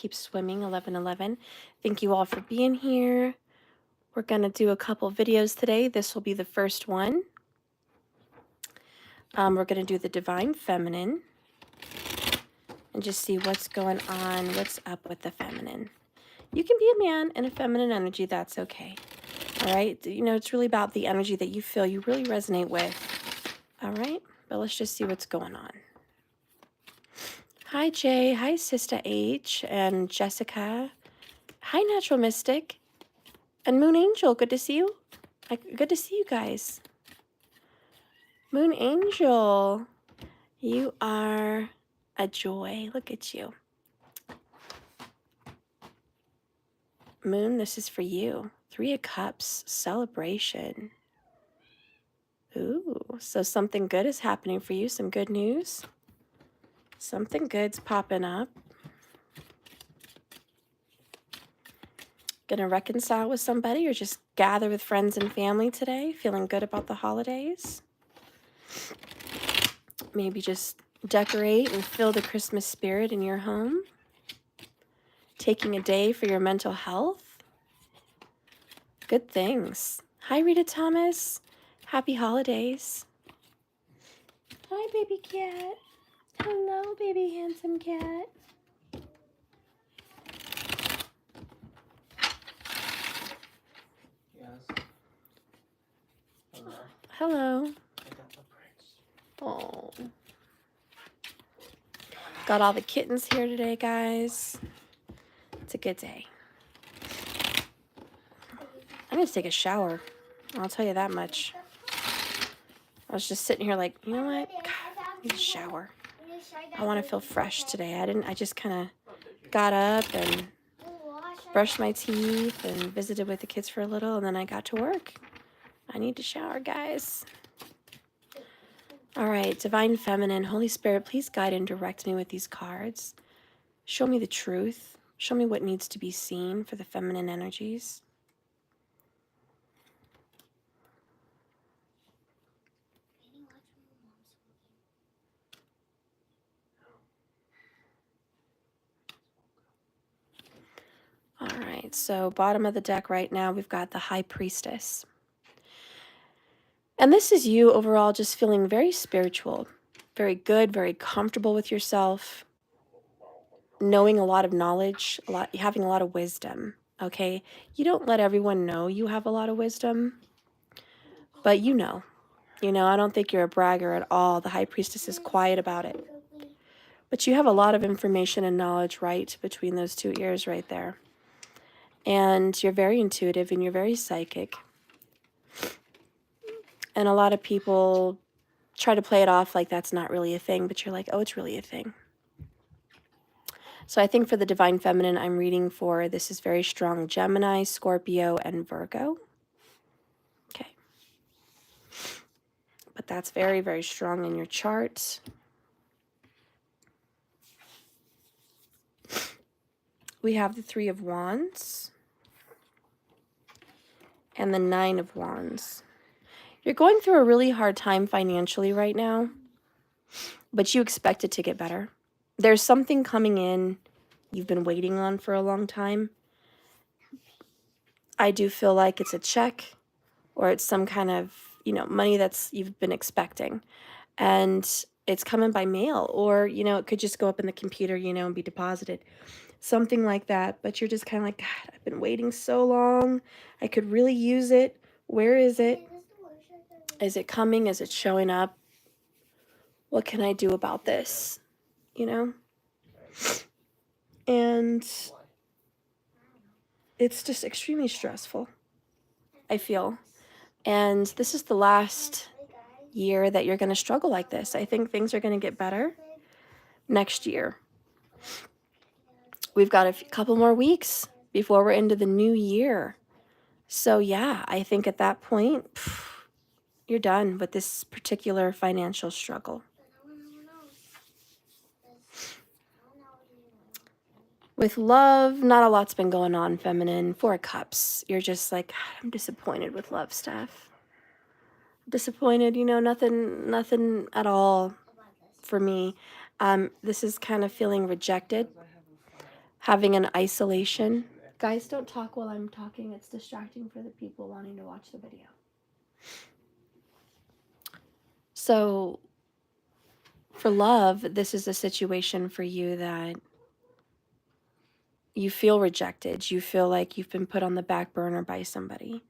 keep swimming, 1111. Thank you all for being here. We're going to do a couple videos today. This will be the first one. We're going to do the Divine Feminine and just see what's going on, what's up with the feminine. You can be a man in a feminine energy, that's okay. All right, you know, it's really about the energy that you feel you really resonate with. All right, but let's just see what's going on. Hi, Jay. Hi, Sister H and Jessica. Hi, Natural Mystic and Moon Angel. Good to see you. Good to see you guys. Moon Angel, you are a joy. Look at you. Moon, this is for you. 3 of Cups, celebration. Ooh, so something good is happening for you. Some good news. Something good's popping up. Gonna reconcile with somebody or just gather with friends and family today? Feeling good about the holidays? Maybe just decorate and feel the Christmas spirit in your home? Taking a day for your mental health? Good things. Hi, Rita Thomas. Happy holidays. Hi, baby cat. Hello, baby handsome cat. Yes. Hello. I got the prints. Oh. Got all the kittens here today, guys. It's a good day. I'm going to take a shower. I'll tell you that much. I was just sitting here like, you know what? God, I need a shower. I want to feel fresh today. I just kind of got up and brushed my teeth and visited with the kids for a little, and then I got to work. I need to shower, guys. All right, Divine Feminine, Holy Spirit, please guide and direct me with these cards. Show me the truth. Show me what needs to be seen for the feminine energies. All right, so bottom of the deck right now, we've got the High Priestess. And this is you overall just feeling very spiritual, very good, very comfortable with yourself, knowing a lot of knowledge, having a lot of wisdom, okay? You don't let everyone know you have a lot of wisdom, but you know, I don't think you're a bragger at all. The High Priestess is quiet about it. But you have a lot of information and knowledge right between those 2 ears right there. And you're very intuitive and you're very psychic. And a lot of people try to play it off like that's not really a thing, but you're like, oh, it's really a thing. So I think for the Divine Feminine, I'm reading for, this is very strong, Gemini, Scorpio, and Virgo. Okay. But that's very, very strong in your chart. We have the 3 of Wands and the 9 of Wands. You're going through a really hard time financially right now, but you expect it to get better. There's something coming in you've been waiting on for a long time. I do feel like it's a check or it's some kind of, money that's you've been expecting. And it's coming by mail, or, it could just go up in the computer, and be deposited. Something like that. But you're just kind of like, God, I've been waiting so long. I could really use it. Where is it? Is it coming? Is it showing up? What can I do about this? And it's just extremely stressful, I feel. And this is the last year that you're going to struggle like this. I think things are going to get better next year. We've got a couple more weeks before we're into the new year. So yeah, I think at that point, you're done with this particular financial struggle. With love, not a lot's been going on, feminine. 4 of Cups. You're just like, I'm disappointed with love stuff. Disappointed, nothing at all for me. This is kind of feeling rejected. having an isolation. Guys, don't talk while I'm talking. It's distracting for the people wanting to watch the video. So for love, this is a situation for you that you feel rejected. You feel like you've been put on the back burner by somebody.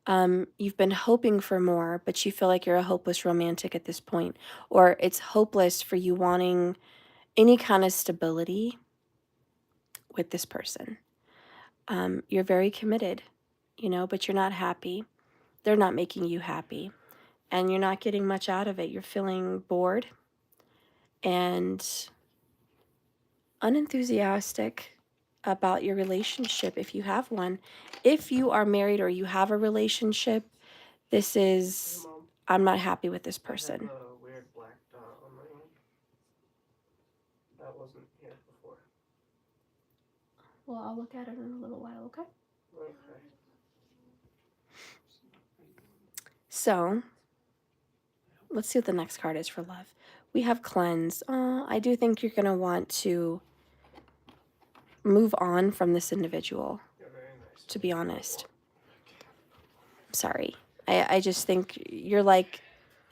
You've been hoping for more, but you feel like you're a hopeless romantic at this point, or it's hopeless for you wanting any kind of stability with this person. You're very committed, but you're not happy. They're not making you happy, and you're not getting much out of it. You're feeling bored and unenthusiastic about your relationship if you have one. If you are married or you have a relationship, this is, I'm not happy with this person. I have a weird black dot on my hand. That wasn't here before. Well, I'll look at it in a little while, okay? Okay. So, let's see what the next card is for love. We have cleanse. I do think you're going to want to move on from this individual, to be honest. Sorry. I just think you're like,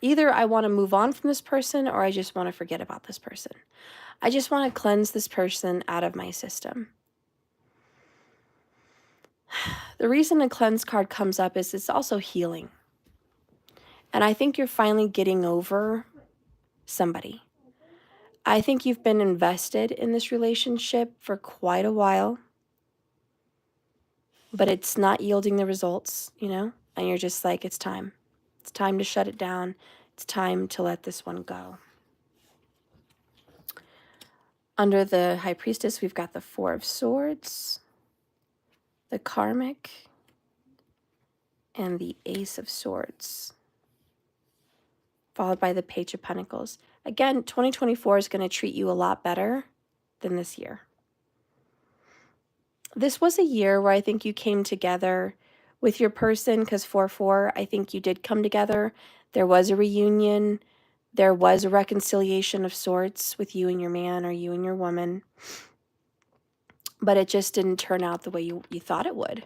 either I want to move on from this person or I just want to forget about this person. I just want to cleanse this person out of my system. The reason a cleanse card comes up is it's also healing. And I think you're finally getting over somebody. I think you've been invested in this relationship for quite a while, but it's not yielding the results, and you're just like, it's time. It's time to shut it down. It's time to let this one go. Under the High Priestess, we've got the Four of Swords, the Karmic, and the Ace of Swords, followed by the Page of Pentacles. Again, 2024 is going to treat you a lot better than this year. This was a year where I think you came together with your person, because 4-4, I think you did come together. There was a reunion. There was a reconciliation of sorts with you and your man or you and your woman. But it just didn't turn out the way you thought it would.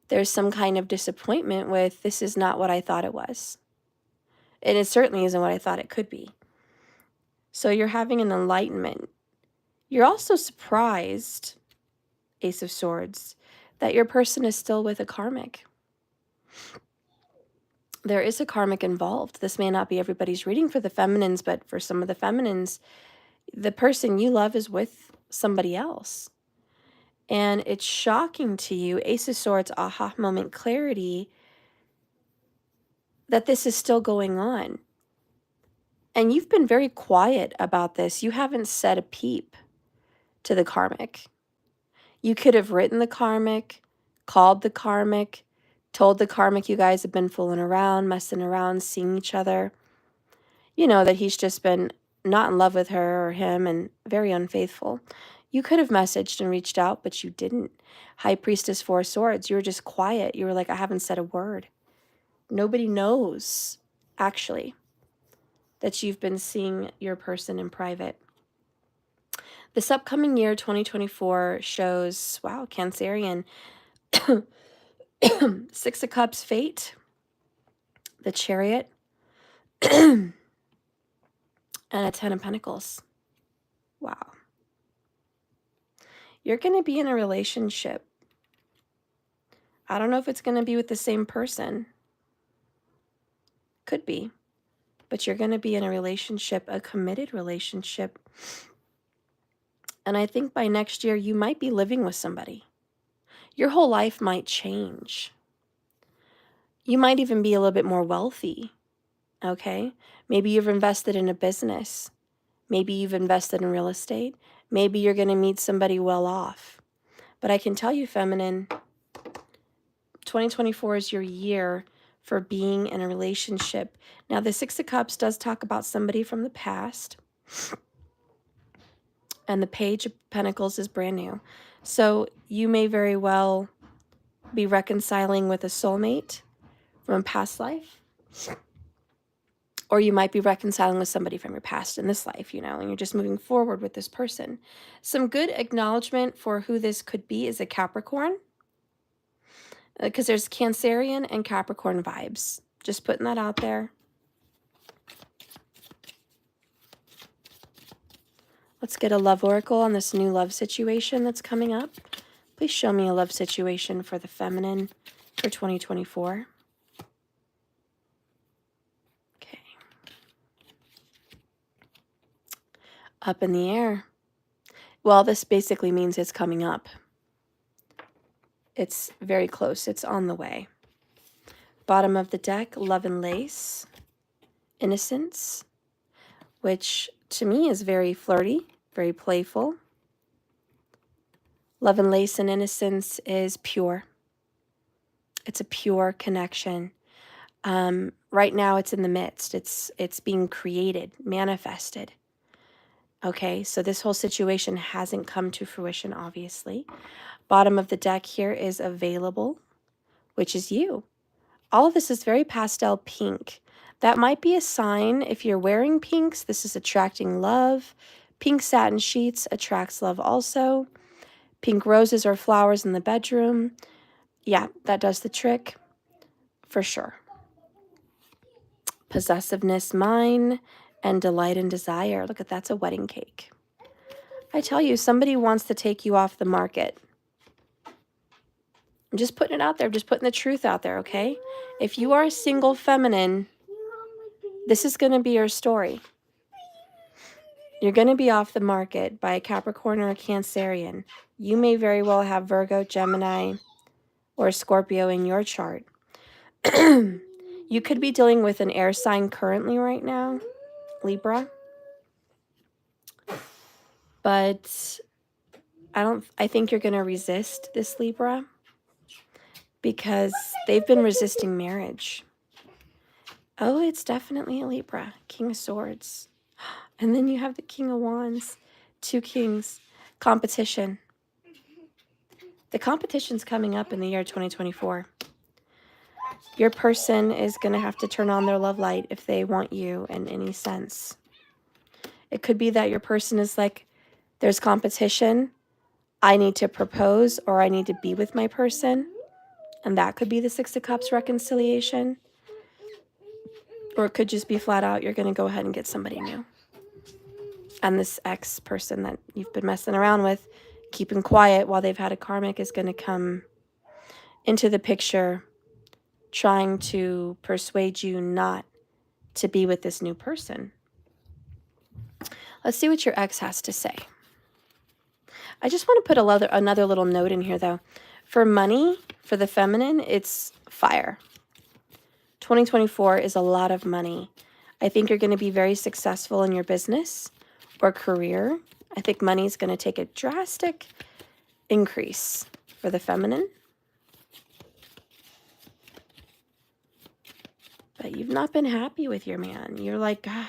There's some kind of disappointment with, this is not what I thought it was. And it certainly isn't what I thought it could be. So you're having an enlightenment. You're also surprised, Ace of Swords, that your person is still with a karmic. There is a karmic involved. This may not be everybody's reading for the feminines, but for some of the feminines, the person you love is with somebody else. And it's shocking to you, Ace of Swords, aha moment, clarity, that this is still going on. And you've been very quiet about this. You haven't said a peep to the karmic. You could have written the karmic, called the karmic, told the karmic you guys have been fooling around, messing around, seeing each other. That he's just been not in love with her or him and very unfaithful. You could have messaged and reached out, but you didn't. High Priestess, Four Swords, you were just quiet. You were like, I haven't said a word. Nobody knows, actually, that you've been seeing your person in private. This upcoming year, 2024, shows, wow, Cancerian, Six of Cups, Fate, the Chariot, and a Ten of Pentacles. Wow. You're going to be in a relationship. I don't know if it's going to be with the same person. Could be. But you're going to be in a relationship, a committed relationship. And I think by next year, you might be living with somebody. Your whole life might change. You might even be a little bit more wealthy. Okay? Maybe you've invested in a business. Maybe you've invested in real estate. Maybe you're going to meet somebody well off. But I can tell you, feminine, 2024 is your year for being in a relationship. Now, the Six of Cups does talk about somebody from the past. And the Page of Pentacles is brand new. So you may very well be reconciling with a soulmate from a past life. Or you might be reconciling with somebody from your past in this life, you know, and you're just moving forward with this person. Some good acknowledgement for who this could be is a Capricorn, because there's Cancerian and Capricorn vibes. Just putting that out there. Let's get a love oracle on this new love situation that's coming up. Please show me a love situation for the feminine for 2024. Okay. Up in the air. Well, this basically means it's coming up. It's very close. It's on the way. Bottom of the deck, love and lace. Innocence, which to me is very flirty, very playful. Love and lace and innocence is pure. It's a pure connection. Right now it's in the midst. It's being created, manifested. Okay, so this whole situation hasn't come to fruition, obviously. Bottom of the deck here is available, which is you. All of this is very pastel pink. That might be a sign if you're wearing pinks, this is attracting love. Pink satin sheets attracts love also. Pink roses or flowers in the bedroom. Yeah, that does the trick for sure. Possessiveness, mine, and delight and desire. Look at that's a wedding cake. I tell you, somebody wants to take you off the market. I'm just putting it out there. I'm just putting the truth out there, okay? If you are a single feminine, this is going to be your story. You're going to be off the market by a Capricorn or a Cancerian. You may very well have Virgo, Gemini, or Scorpio in your chart. You could be dealing with an air sign currently right now, Libra. But I think you're going to resist this Libra because they've been resisting marriage. Oh, it's definitely a Libra. King of Swords. And then you have the King of Wands. 2 kings. Competition. The competition's coming up in the year 2024. Your person is going to have to turn on their love light if they want you in any sense. It could be that your person is like, there's competition. I need to propose or I need to be with my person. And that could be the 6 of Cups reconciliation. Or it could just be flat out, you're going to go ahead and get somebody new. And this ex-person that you've been messing around with, keeping quiet while they've had a karmic, is going to come into the picture trying to persuade you not to be with this new person. Let's see what your ex has to say. I just want to put another little note in here, though. For money, for the feminine, it's fire. 2024 is a lot of money. I think you're going to be very successful in your business or career. I think money is going to take a drastic increase for the feminine. But you've not been happy with your man. You're like, God,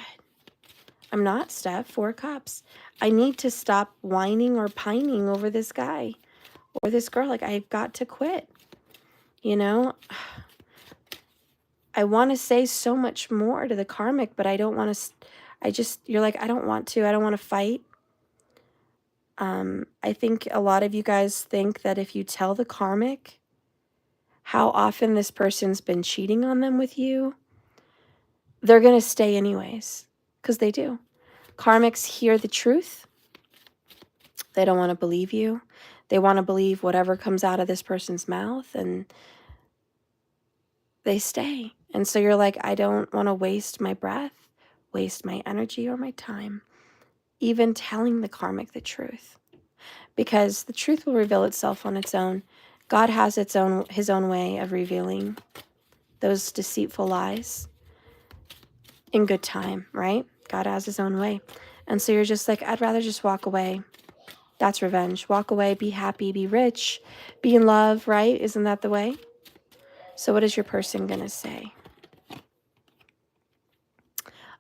I'm not, Steph. 4 Cups. I need to stop whining or pining over this guy or this girl. Like, I've got to quit. You know, I want to say so much more to the karmic, but I don't want to. You're like, I don't want to. I don't want to fight. I think a lot of you guys think that if you tell the karmic how often this person's been cheating on them with you, they're going to stay anyways, because they do. Karmics hear the truth. They don't want to believe you. They want to believe whatever comes out of this person's mouth, and they stay. And so you're like, I don't want to waste my breath, waste my energy or my time, even telling the karmic the truth. Because the truth will reveal itself on its own. God has his own way of revealing those deceitful lies in good time, right? God has his own way. And so you're just like, I'd rather just walk away. That's revenge. Walk away, be happy, be rich, be in love, right? Isn't that the way? So what is your person going to say?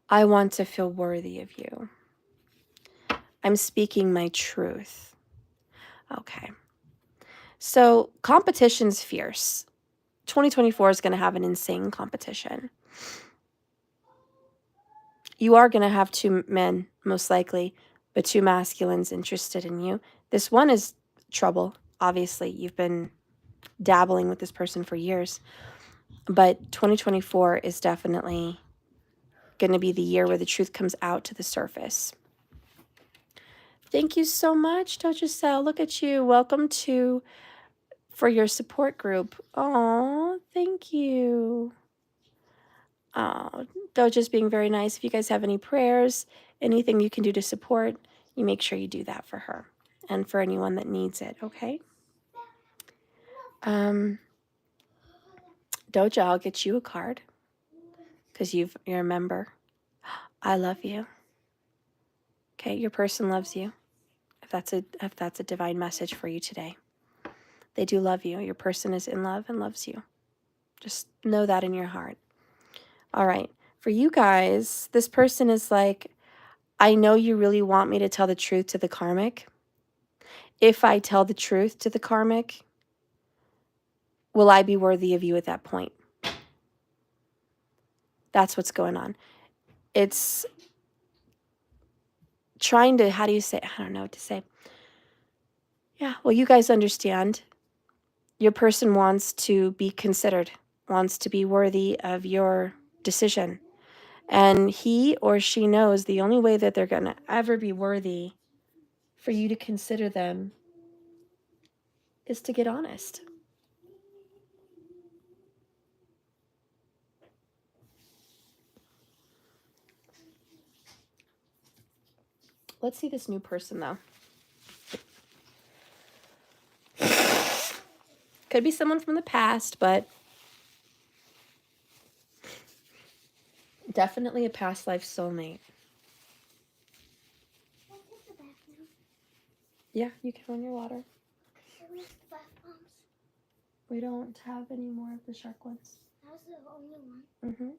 I want to feel worthy of you. I'm speaking my truth. Okay. So competition's fierce. 2024 is going to have an insane competition. you are going to have two men, most likely, but two masculines interested in you. This one is trouble. Obviously, you've been dabbling with this person for years. But 2024 is definitely going to be the year where the truth comes out to the surface. Thank you so much, Dojacel. Look at you. Welcome for your support group. Oh, thank you. Oh, Doja's being very nice. If you guys have any prayers, anything you can do to support, you make sure you do that for her and for anyone that needs it, okay? Doja, I'll get you a card because you're a member. I love you. Okay, your person loves you. If that's a divine message for you today. They do love you. Your person is in love and loves you. Just know that in your heart. All right. For you guys, this person is like, I know you really want me to tell the truth to the karmic. If I tell the truth to the karmic, will I be worthy of you at that point? That's what's going on. It's trying to, how do you say, I don't know what to say. Yeah, well, you guys understand. Your person wants to be considered, wants to be worthy of your decision. And he or she knows the only way that they're going to ever be worthy for you to consider them is to get honest. Let's see this new person, though. Could be someone from the past, but definitely a past life soulmate. Yeah, you can run your water. We don't have any more of the shark ones. That was the only one?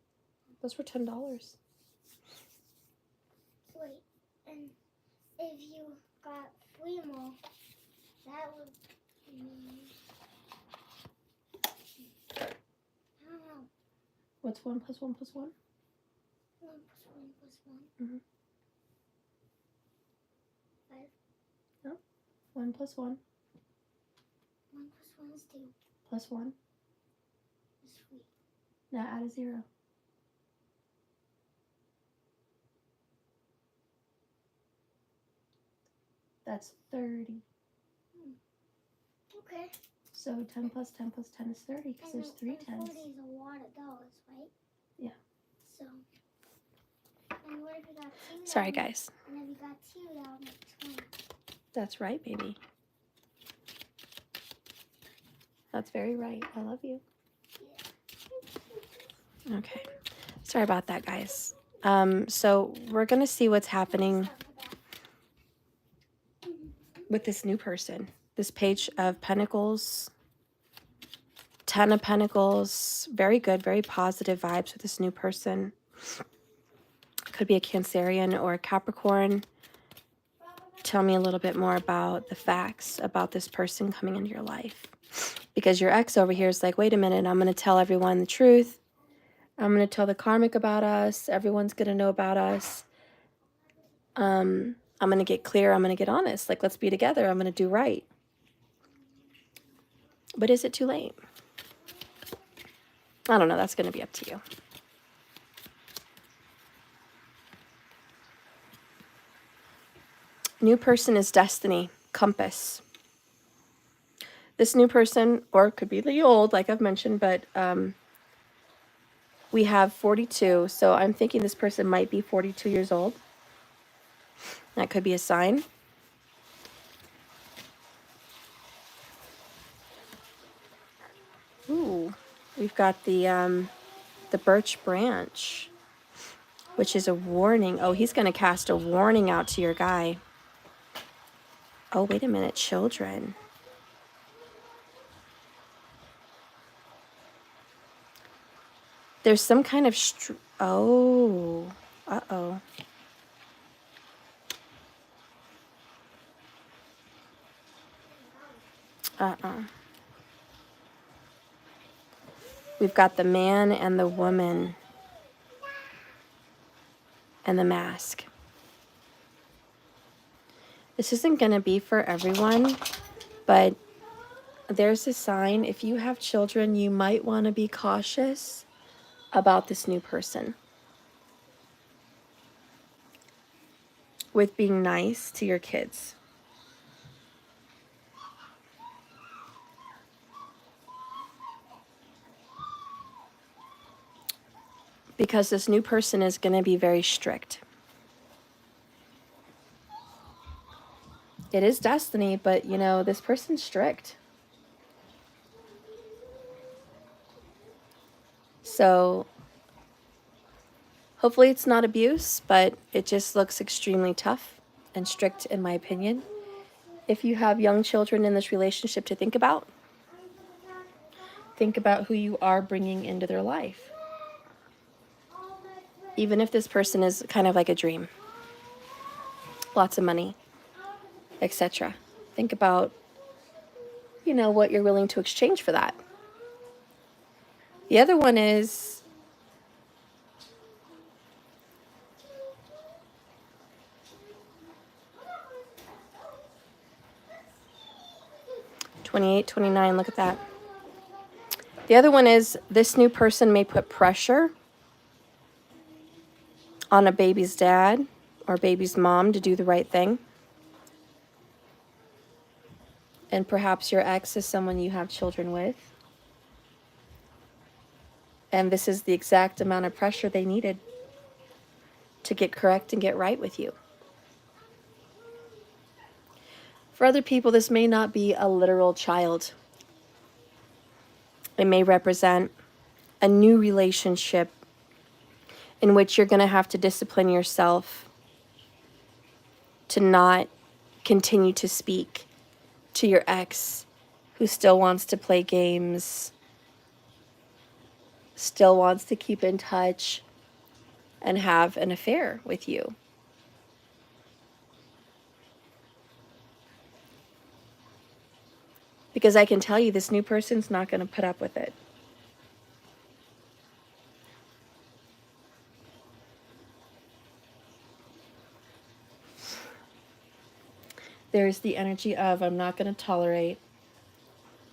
Those were $10. Wait, and if you got VENMO, that would mean... I don't know. What's 1 plus 1 plus 1? 1 plus 1 plus 1. 5. No. 1 plus 1. 1 plus 1 is 2. Plus 1. Is 3. Now add a 0. That's 30. Okay. So 10 plus 10 plus 10 is 30 because there's 3 and 10s. 40 is a lot of dollars, right? Yeah. So, and what if you got 2? Sorry, guys. And if you got 2, that would make 20. That's right, baby. That's very right. I love you. Okay. Sorry about that, guys. So we're going to see what's happening with this new person. This Page of Pentacles, 10 of Pentacles, very good, very positive vibes with this new person. Could be a Cancerian or a Capricorn. Tell me a little bit more about the facts about this person coming into your life. Because your ex over here is like, wait a minute, I'm going to tell everyone the truth. I'm going to tell the karmic about us. Everyone's going to know about us. I'm going to get clear. I'm going to get honest. Like, let's be together. I'm going to do right. But is it too late? I don't know. That's going to be up to you. New person is destiny, compass. This new person, or it could be the old, like I've mentioned, but we have 42. So I'm thinking this person might be 42 years old. That could be a sign. Ooh, we've got the birch branch, which is a warning. Oh, he's going to cast a warning out to your guy. Oh, wait a minute, children. There's some kind of oh, uh-oh. We've got the man and the woman. and the Mask. This isn't going to be for everyone, but there's a sign. If you have children, you might want to be cautious about this new person. With being nice to your kids. Because this new person is going to be very strict. It is destiny, but you know, this person's strict. So hopefully it's not abuse, but it just looks extremely tough and strict in my opinion. If you have young children in this relationship to think about who you are bringing into their life. Even if this person is kind of like a dream. Lots of money, etc. Think about, you know, what you're willing to exchange for that. The other one is $28, $29, look at that. The other one is this new person may put pressure on a baby's dad or baby's mom to do the right thing. And perhaps your ex is someone you have children with. And this is the exact amount of pressure they needed to get correct and get right with you. For other people, this may not be a literal child. It may represent a new relationship in which you're going to have to discipline yourself to not continue to speak to your ex who still wants to play games, still wants to keep in touch and have an affair with you. Because I can tell you this new person's not going to put up with it. There's the energy of I'm not going to tolerate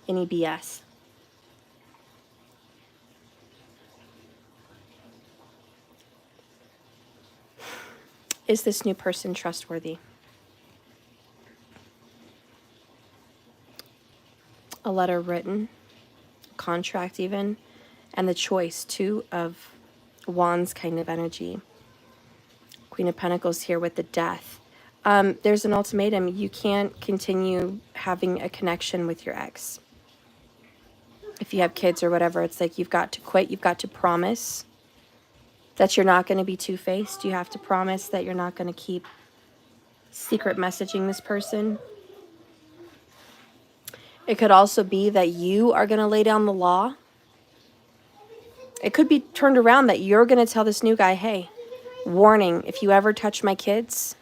any BS. Is this new person trustworthy? A letter written, contract even, and the choice, 2 of Wands kind of energy. Queen of Pentacles here with the Death. There's an ultimatum. You can't continue having a connection with your ex. If you have kids or whatever, it's like you've got to quit. You've got to promise that you're not going to be two-faced. You have to promise that you're not going to keep secret messaging this person. It could also be that you are going to lay down the law. It could be turned around that you're going to tell this new guy, hey, warning, if you ever touch my kids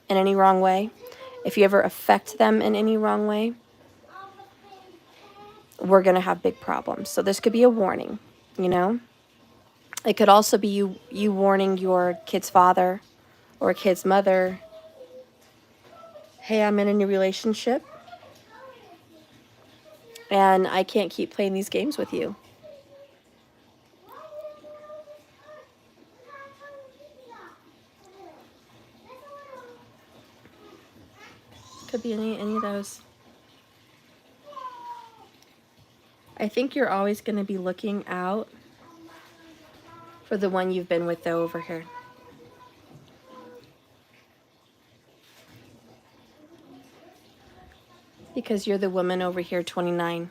in any wrong way, if you ever affect them in any wrong way, we're going to have big problems. So this could be a warning, you know? It could also be you warning your kid's father or kid's mother, hey, I'm in a new relationship and I can't keep playing these games with you. Could be any of those. I think you're always going to be looking out for the one you've been with though over here. Because you're the woman over here, 29.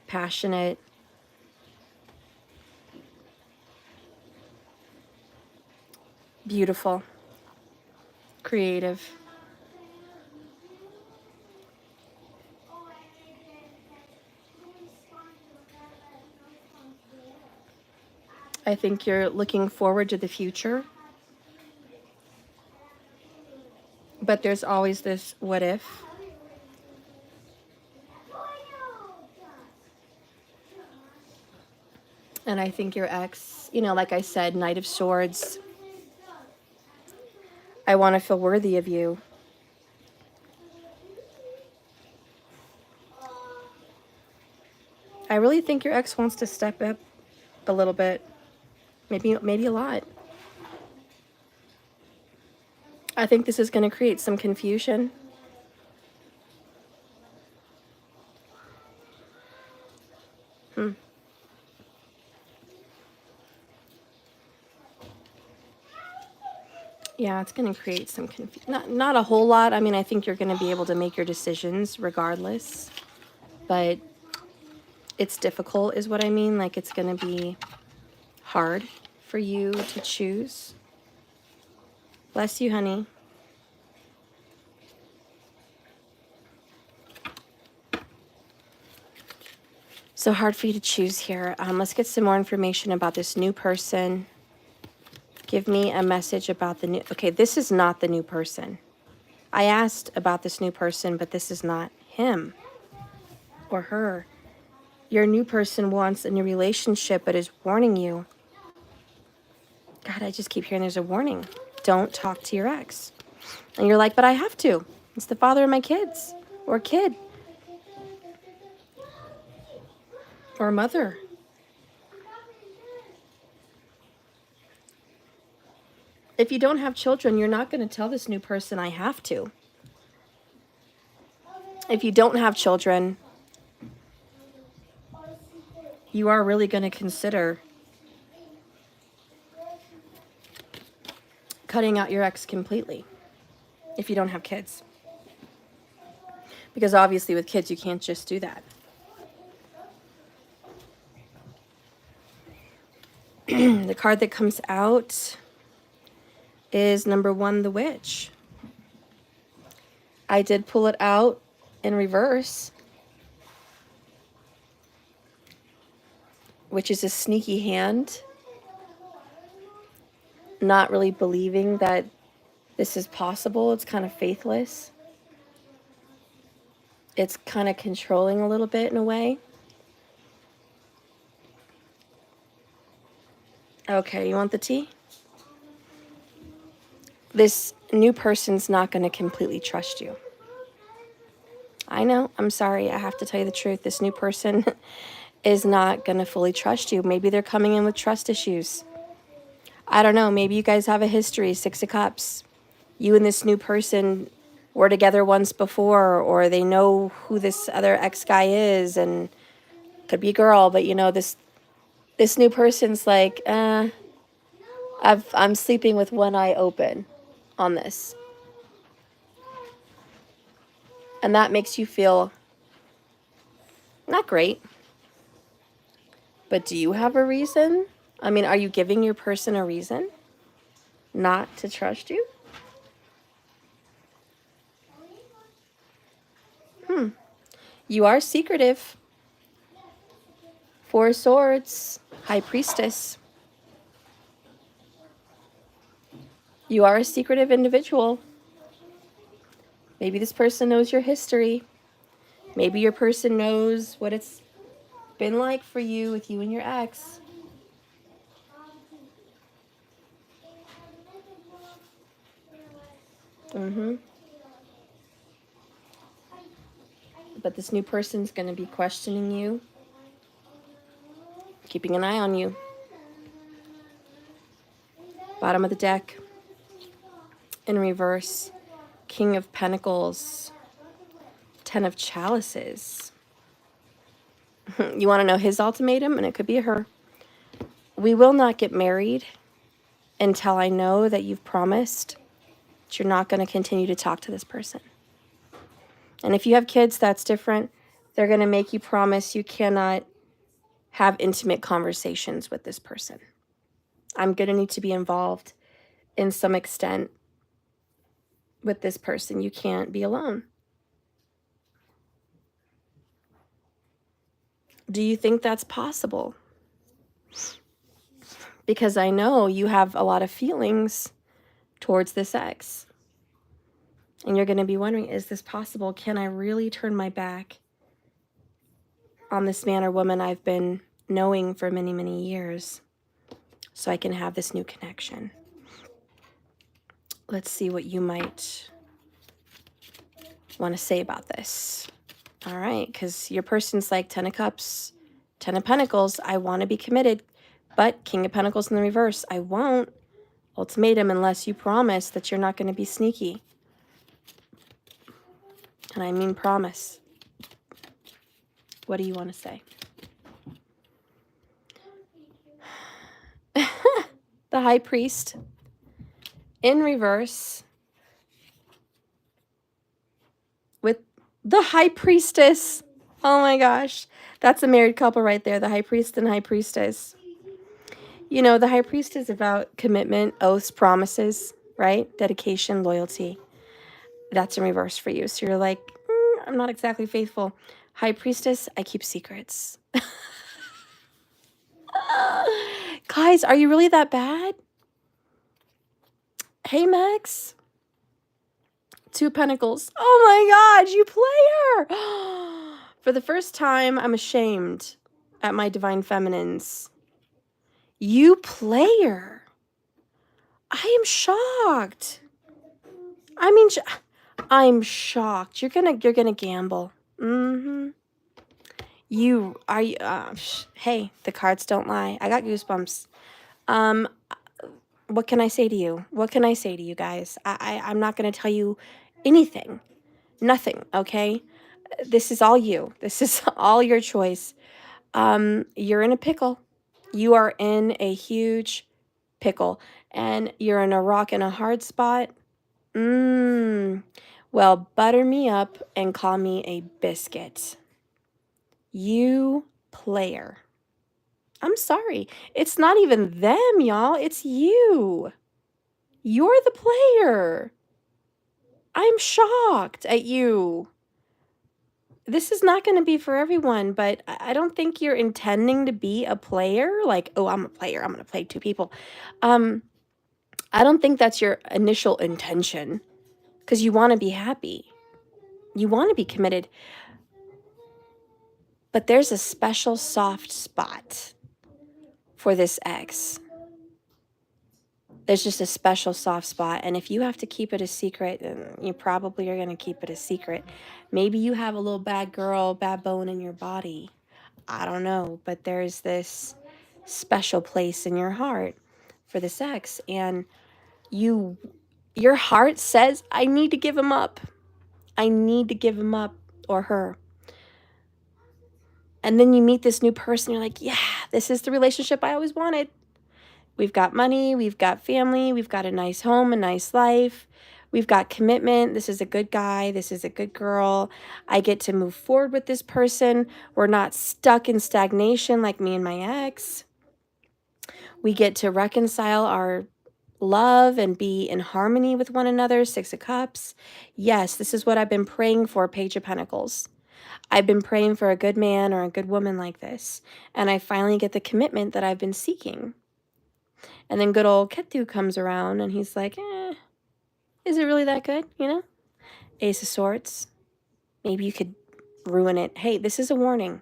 Passionate. Beautiful. Creative. I think you're looking forward to the future. But there's always this what if. And I think your ex, you know, like I said, Knight of Swords, I want to feel worthy of you. I really think your ex wants to step up a little bit, maybe a lot. I think this is going to create some confusion. Yeah, it's going to create some confusion. Not a whole lot. I mean, I think you're going to be able to make your decisions regardless. But it's difficult is what I mean. Like, it's going to be hard for you to choose. Bless you, honey. So hard for you to choose here. Let's get some more information about this new person. Give me a message about the new... Okay, this is not the new person. I asked about this new person, but this is not him or her. Your new person wants a new relationship, but is warning you. God, I just keep hearing there's a warning. Don't talk to your ex. And you're like, but I have to. It's the father of my kids. Or kid. Or mother. If you don't have children, you're not going to tell this new person, I have to. If you don't have children, you are really going to consider cutting out your ex completely if you don't have kids. Because obviously with kids, you can't just do that. The card that comes out is number 1, the Witch. I did pull it out in reverse, which is a sneaky hand. Not really believing that this is possible. It's kind of faithless. It's kind of controlling a little bit in a way. Okay, you want the tea? This new person's not going to completely trust you. I know, I'm sorry, I have to tell you the truth. This new person is not going to fully trust you. Maybe they're coming in with trust issues. I don't know, maybe you guys have a history, 6 of Cups. You and this new person were together once before, or they know who this other ex guy is, and could be a girl, but you know, this new person's like, I'm sleeping with one eye open on this. And that makes you feel not great. But do you have a reason? I mean, are you giving your person a reason not to trust you? You are secretive. 4 of Swords, High Priestess. You are a secretive individual. Maybe this person knows your history. Maybe your person knows what it's been like for you with you and your ex. But this new person's going to be questioning you, keeping an eye on you. Bottom of the deck. In reverse, King of Pentacles, 10 of Chalices. You want to know his ultimatum? And it could be a her. We will not get married until I know that you've promised that you're not going to continue to talk to this person. And if you have kids, that's different. They're going to make you promise you cannot have intimate conversations with this person. I'm going to need to be involved in some extent with this person. You can't be alone. Do you think that's possible? Because I know you have a lot of feelings towards this ex. And you're going to be wondering, is this possible? Can I really turn my back on this man or woman I've been knowing for many, many years so I can have this new connection. Let's see what you might want to say about this. All right, because your person's like 10 of Cups, 10 of Pentacles. I want to be committed, but King of Pentacles in the reverse. I won't. Ultimatum unless you promise that you're not going to be sneaky. And I mean promise. What do you want to say? The High Priest in reverse with the High Priestess. Oh my gosh. That's a married couple right there. The High Priest and High Priestess. You know, the High Priest is about commitment, oaths, promises, right? Dedication, loyalty. That's in reverse for you. So you're like, I'm not exactly faithful. High Priestess, I keep secrets. Guys, are you really that bad? Hey, Max. 2 of Pentacles. Oh my God, you player. For the first time, I'm ashamed at my divine feminines. You player. I am shocked. I mean, I'm shocked. You're gonna gamble. You are. Hey, the cards don't lie. I got goosebumps. What can I say to you? What can I say to you guys? I'm not gonna tell you anything. Nothing. Okay. This is all you. This is all your choice. You're in a pickle. You are in a huge pickle, and you're in a rock and a hard spot. Well, butter me up and call me a biscuit. You player. I'm sorry. It's not even them, y'all. It's you. You're the player. I'm shocked at you. This is not going to be for everyone, but I don't think you're intending to be a player. Like, oh, I'm a player. I'm going to play 2 people. I don't think that's your initial intention, because you want to be happy. You want to be committed. But there's a special soft spot for this ex. There's just a special soft spot. And if you have to keep it a secret, then you probably are going to keep it a secret. Maybe you have a little bad girl, bad bone in your body. I don't know. But there's this special place in your heart for this ex. And your heart says, I need to give him up. I need to give him up, or her. And then you meet this new person. You're like, yeah, this is the relationship I always wanted. We've got money, we've got family, we've got a nice home, a nice life. We've got commitment. This is a good guy. This is a good girl. I get to move forward with this person. We're not stuck in stagnation like me and my ex. We get to reconcile our love and be in harmony with one another. 6 of Cups. Yes, this is what I've been praying for, Page of Pentacles. I've been praying for a good man or a good woman like this. And I finally get the commitment that I've been seeking. And then good old Ketu comes around and he's like, is it really that good? You know? Ace of Swords. Maybe you could ruin it. Hey, this is a warning.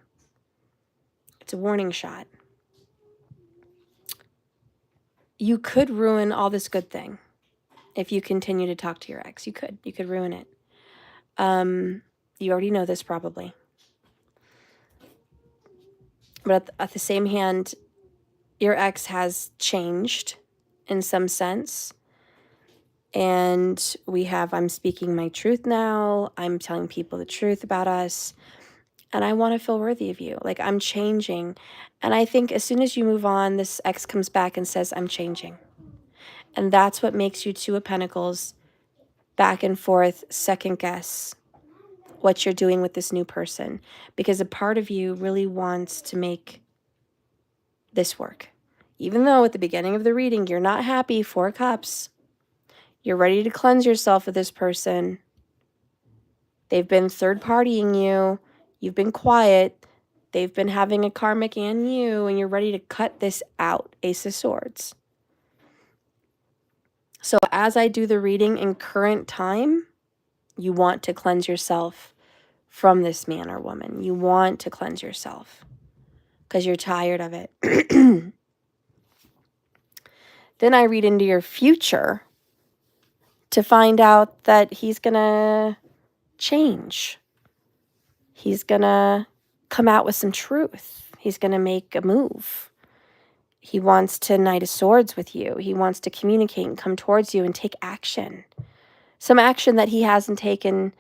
It's a warning shot. You could ruin all this good thing if you continue to talk to your ex. You could. You could ruin it. You already know this probably. But at the same hand, your ex has changed in some sense. And we have, I'm speaking my truth now. I'm telling people the truth about us. And I want to feel worthy of you. Like, I'm changing. And I think as soon as you move on, this ex comes back and says, I'm changing. And that's what makes you 2 of Pentacles, back and forth, second guess what you're doing with this new person. Because a part of you really wants to make this work. Even though at the beginning of the reading, you're not happy, 4 Cups. You're ready to cleanse yourself of this person. They've been third-partying you. You've been quiet. They've been having a karmic and you, and you're ready to cut this out. Ace of Swords. So as I do the reading in current time, you want to cleanse yourself from this man or woman. You want to cleanse yourself. because you're tired of it. Then I read into your future to find out that he's going to change. He's going to come out with some truth. He's going to make a move. He wants to Knight of Swords with you. He wants to communicate and come towards you and take action. Some action that he hasn't taken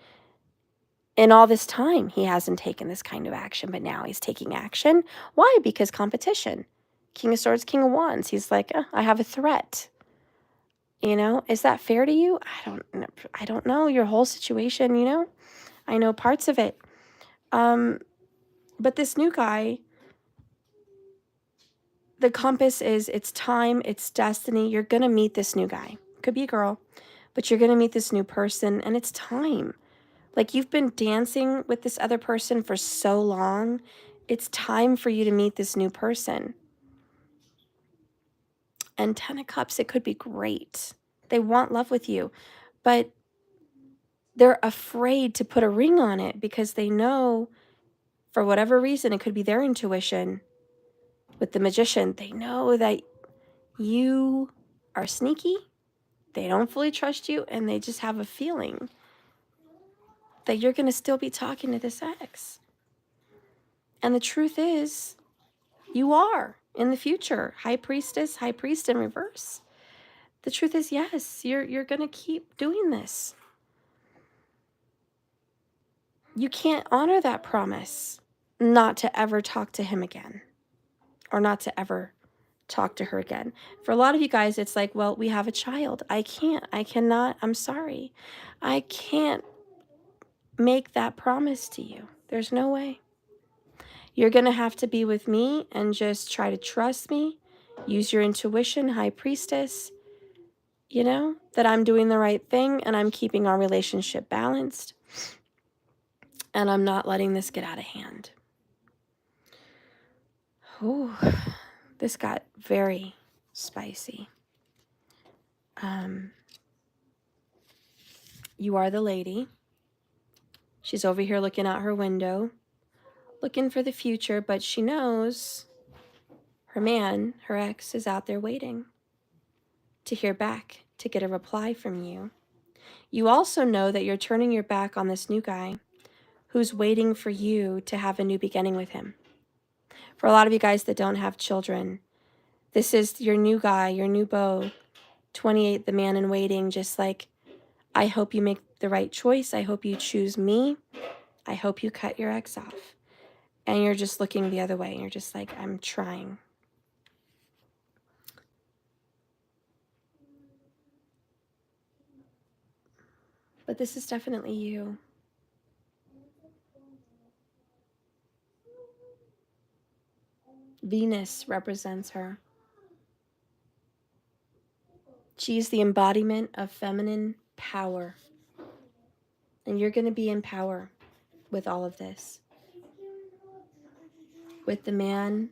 in all this time. He hasn't taken this kind of action, but now he's taking action. Why? Because competition. King of Swords, King of Wands. He's like, I have a threat. You know, is that fair to you? I don't know your whole situation, you know? I know parts of it. But this new guy, the compass is it's time, it's destiny. You're going to meet this new guy. Could be a girl, but you're going to meet this new person, and it's time. Like, you've been dancing with this other person for so long. It's time for you to meet this new person. And 10 of Cups, it could be great. They want love with you, but they're afraid to put a ring on it because they know, for whatever reason, it could be their intuition. With the Magician, they know that you are sneaky. They don't fully trust you, and they just have a feeling that you're going to still be talking to this ex. And the truth is, you are in the future. High Priestess, High Priest in reverse. The truth is, yes, you're going to keep doing this. You can't honor that promise not to ever talk to him again, or not to ever talk to her again. For a lot of you guys, it's like, well, we have a child. I cannot, I'm sorry. I can't make that promise to you. There's no way. You're going to have to be with me and just try to trust me. Use your intuition, High Priestess. You know, that I'm doing the right thing and I'm keeping our relationship balanced. And I'm not letting this get out of hand. Ooh, this got very spicy. You are the lady. She's over here looking out her window, looking for the future, but she knows her man, her ex, is out there waiting to hear back, to get a reply from you. You also know that you're turning your back on this new guy who's waiting for you to have a new beginning with him. For a lot of you guys that don't have children, this is your new guy, your new beau, 28, the man in waiting, just like, I hope you make the right choice. I hope you choose me. I hope you cut your ex off. And you're just looking the other way. You're just like, I'm trying. But this is definitely you. Venus represents her. She's the embodiment of feminine power. And you're going to be in power with all of this. With the man,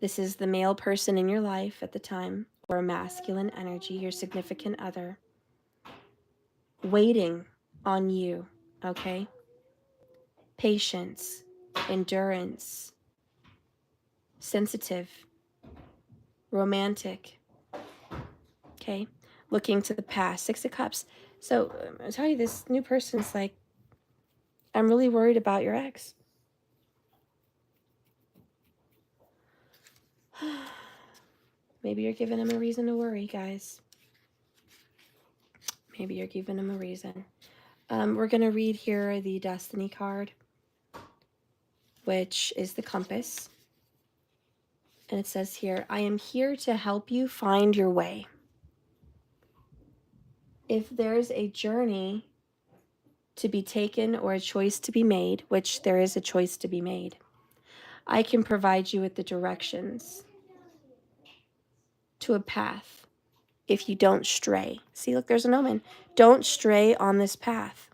this is the male person in your life at the time, or a masculine energy, your significant other, waiting on you, okay? Patience, endurance, sensitive, romantic, okay? Looking to the past, 6 of Cups. So I'll tell you, this new person's like, I'm really worried about your ex. Maybe you're giving him a reason to worry, guys. Maybe you're giving him a reason. We're going to read here the Destiny card, which is the compass. And it says here, I am here to help you find your way. If there's a journey to be taken or a choice to be made, which there is a choice to be made, I can provide you with the directions to a path if you don't stray. See, look, there's an omen. Don't stray on this path.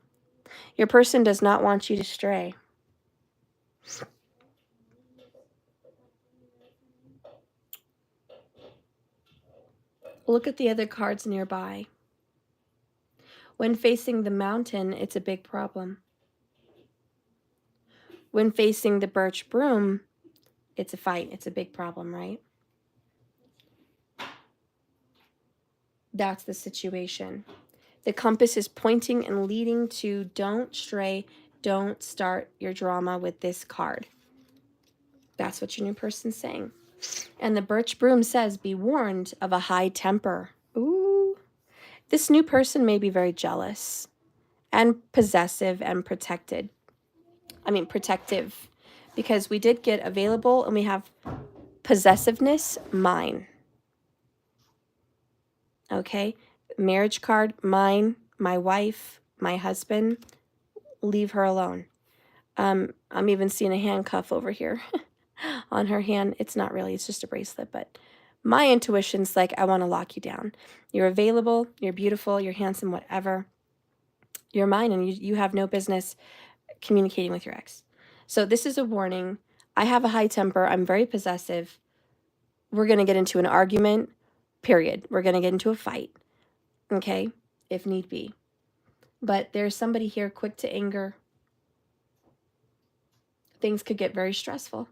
Your person does not want you to stray. Look at the other cards nearby. When facing the mountain, it's a big problem. When facing the birch broom, It's a fight. It's a big problem, right? That's the situation. The compass is pointing and leading to don't stray, don't start your drama with this card. That's what your new person's saying. And the birch broom says, be warned of a high temper. Ooh. This new person may be very jealous and possessive and protective. Because we did get available and we have possessiveness, mine. Okay? Marriage card, mine, my wife, my husband. Leave her alone. I'm even seeing a handcuff over here on her hand. It's not really, it's just a bracelet, but my intuition's like, I want to lock you down. You're available, you're beautiful, you're handsome, whatever. You're mine, and you have no business communicating with your ex. So this is a warning. I have a high temper. I'm very possessive. We're going to get into an argument, period. We're going to get into a fight, okay, if need be. But there's somebody here quick to anger. Things could get very stressful.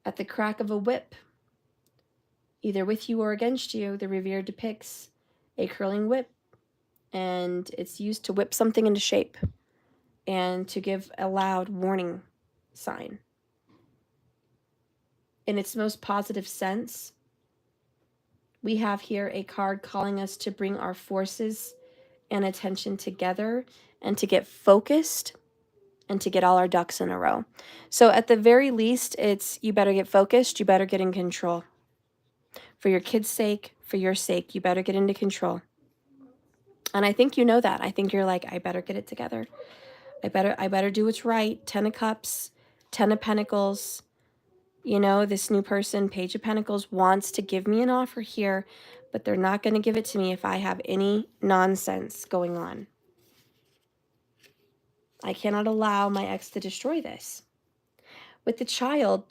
At the crack of a whip, either with you or against you, the Revere depicts a curling whip, and it's used to whip something into shape and to give a loud warning sign. In its most positive sense, we have here a card calling us to bring our forces and attention together and to get focused and to get all our ducks in a row. So at the very least, it's you better get focused, you better get in control. For your kids' sake, for your sake, you better get into control. And I think you know that. I think you're like, I better get it together. I better do what's right. 10 of Cups, 10 of Pentacles. You know, this new person, Page of Pentacles, wants to give me an offer here, but they're not going to give it to me if I have any nonsense going on. I cannot allow my ex to destroy this. With the child,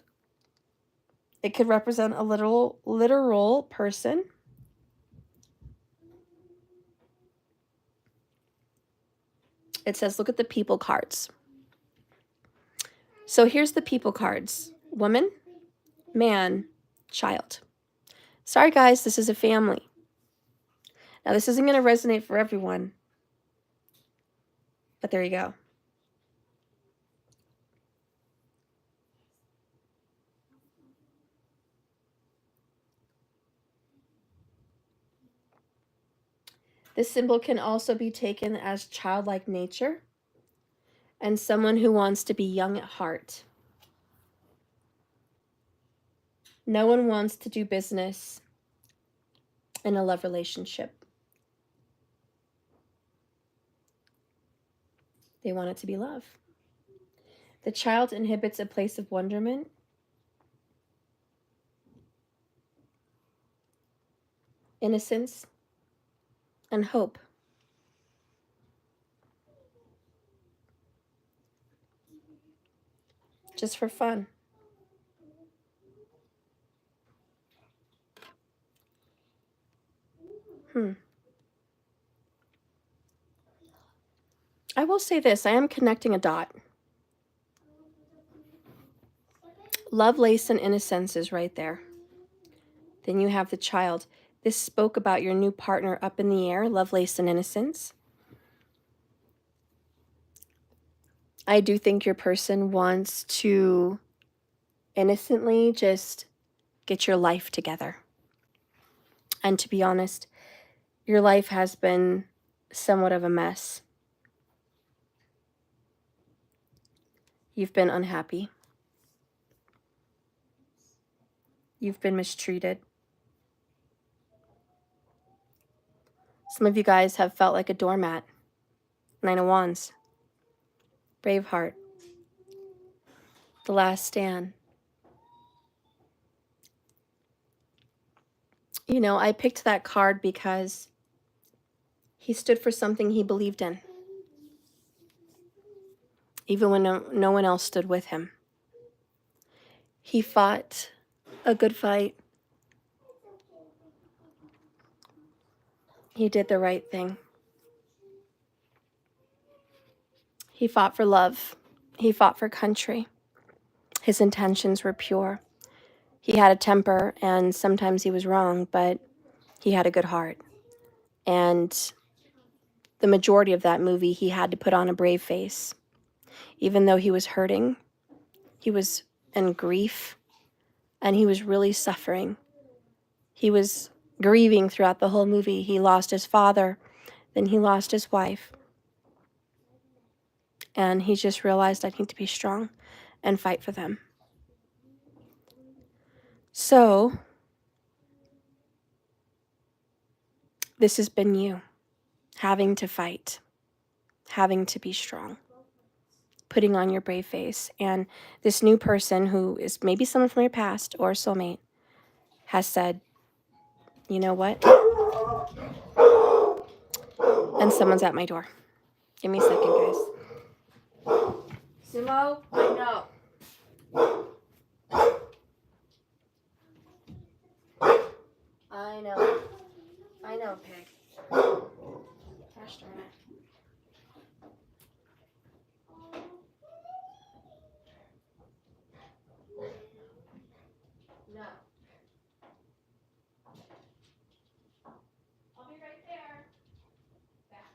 it could represent a literal person. It says, look at the people cards. So here's the people cards. Woman, man, child. Sorry, guys, this is a family. Now, this isn't going to resonate for everyone, but there you go. This symbol can also be taken as childlike nature and someone who wants to be young at heart. No one wants to do business in a love relationship. They want it to be love. The child inhibits a place of wonderment, innocence, and hope. Just for fun. I will say this, I am connecting a dot. Love, lace, and innocence is right there. Then you have the child. This spoke about your new partner up in the air, love, lace, and innocence. I do think your person wants to innocently just get your life together. And to be honest, your life has been somewhat of a mess. You've been unhappy. You've been mistreated. Some of you guys have felt like a doormat. 9 of Wands. Braveheart. The Last Stand. You know, I picked that card because he stood for something he believed in. Even when no one else stood with him. He fought a good fight. He did the right thing. He fought for love. He fought for country. His intentions were pure. He had a temper, and sometimes he was wrong, but he had a good heart. And the majority of that movie, he had to put on a brave face. Even though he was hurting, he was in grief, and he was really suffering. He was grieving throughout the whole movie. He lost his father, then he lost his wife. And he just realized, I need to be strong and fight for them. So, this has been you, having to fight, having to be strong, putting on your brave face. And this new person, who is maybe someone from your past or a soulmate, has said, you know what? And someone's at my door. Give me a second, guys. Sumo, no. I know, pig. Gosh darn it. No. I'll be right there. Back.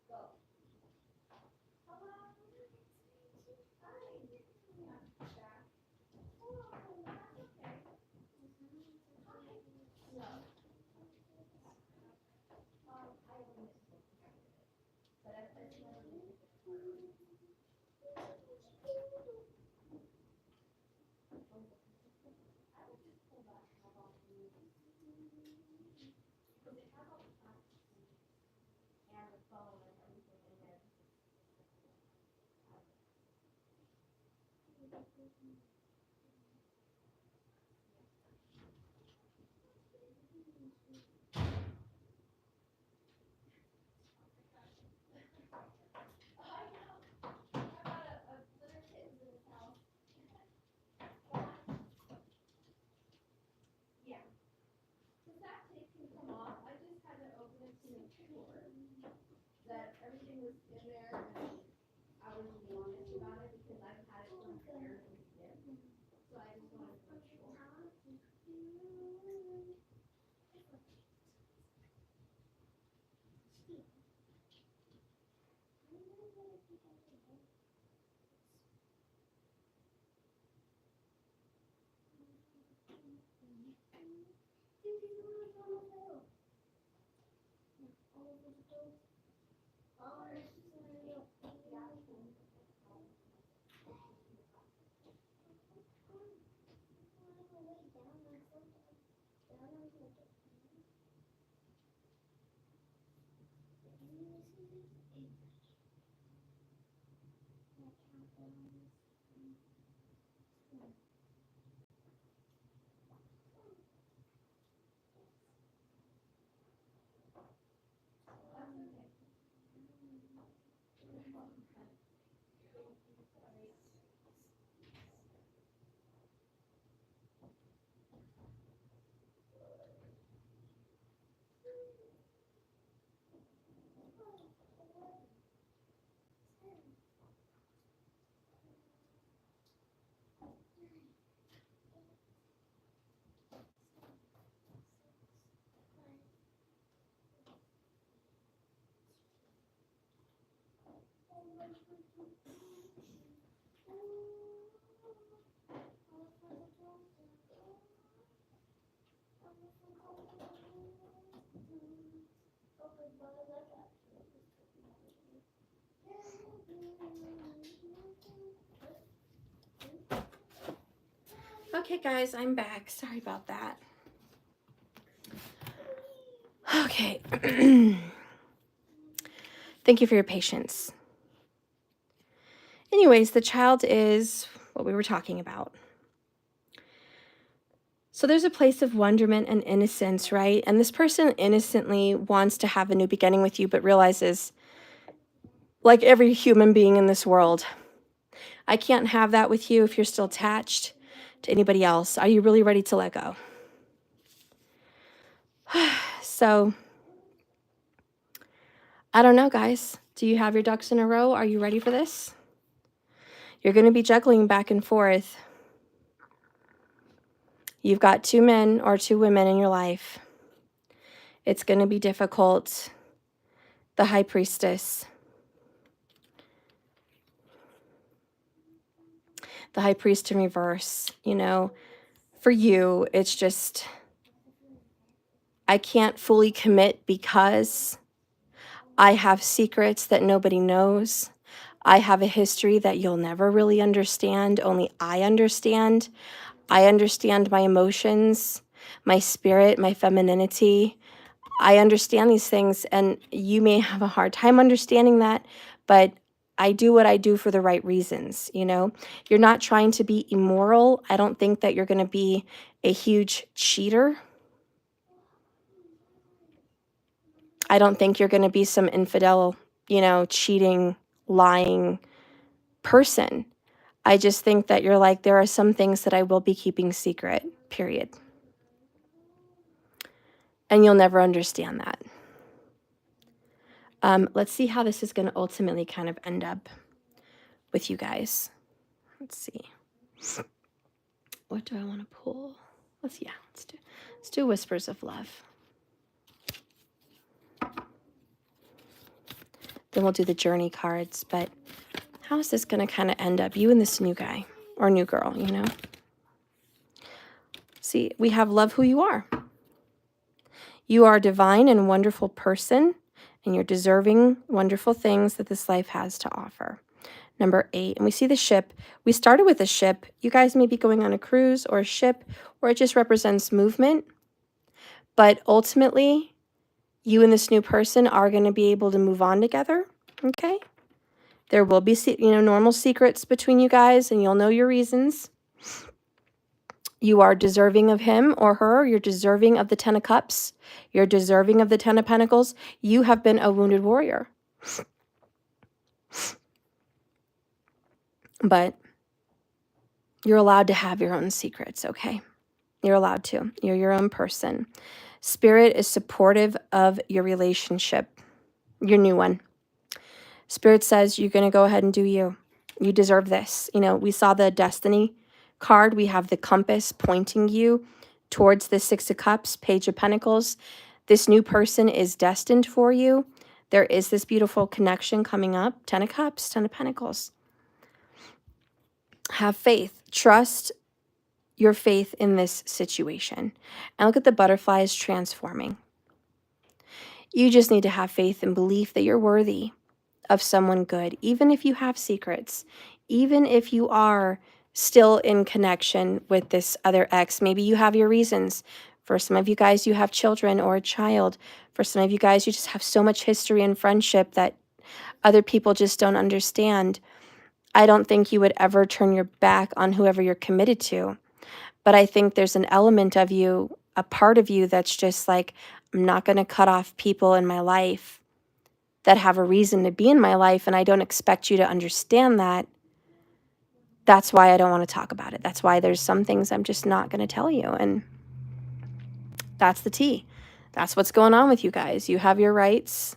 Go. Okay, guys, I'm back. Sorry about that. Okay. Thank you for your patience. Anyways, the child is what we were talking about. So there's a place of wonderment and innocence, right? And this person innocently wants to have a new beginning with you, but realizes, like every human being in this world, I can't have that with you if you're still attached to anybody else. Are you really ready to let go? So, I don't know, guys. Do you have your ducks in a row? Are you ready for this? You're going to be juggling back and forth. You've got 2 men or 2 women in your life. It's going to be difficult. The High Priestess. The High Priest in reverse. You know, for you, it's just, I can't fully commit because I have secrets that nobody knows. I have a history that you'll never really understand. Only I understand. I understand my emotions, my spirit, my femininity. I understand these things, and you may have a hard time understanding that, but I do what I do for the right reasons, you know? You're not trying to be immoral. I don't think that you're going to be a huge cheater. I don't think you're going to be some infidel, you know, cheating, lying person. I just think that you're like, there are some things that I will be keeping secret, period. And you'll never understand that. Let's see how this is going to ultimately kind of end up with you guys. Let's see. What do I want to pull? Let's do Whispers of Love. Then we'll do the journey cards. But how is this going to kind of end up? You and this new guy or new girl, you know? See, we have love who you are. You are a divine and wonderful person, and you're deserving wonderful things that this life has to offer. Number 8, and we see the ship. We started with a ship. You guys may be going on a cruise or a ship, or it just represents movement. But ultimately, you and this new person are going to be able to move on together, okay? There will be, normal secrets between you guys, and you'll know your reasons. You are deserving of him or her. You're deserving of the 10 of Cups. You're deserving of the 10 of Pentacles. You have been a wounded warrior. But you're allowed to have your own secrets, okay? You're allowed to. You're your own person. Spirit is supportive of your relationship, your new one. Spirit says you're going to go ahead and do you. You deserve this. You know, we saw the Destiny card. We have the compass pointing you towards the 6 of Cups, Page of Pentacles. This new person is destined for you. There is this beautiful connection coming up. 10 of Cups, 10 of Pentacles. Have faith. Trust your faith in this situation. And look at the butterflies transforming. You just need to have faith and belief that you're worthy of someone good, even if you have secrets, even if you are still in connection with this other ex. Maybe you have your reasons. For some of you guys, you have children or a child. For some of you guys, you just have so much history and friendship that other people just don't understand. I don't think you would ever turn your back on whoever you're committed to. But I think there's an element of you, a part of you that's just like, I'm not going to cut off people in my life that have a reason to be in my life, and I don't expect you to understand that. That's why I don't want to talk about it. That's why there's some things I'm just not going to tell you, and that's the tea. That's what's going on with you guys. You have your rights.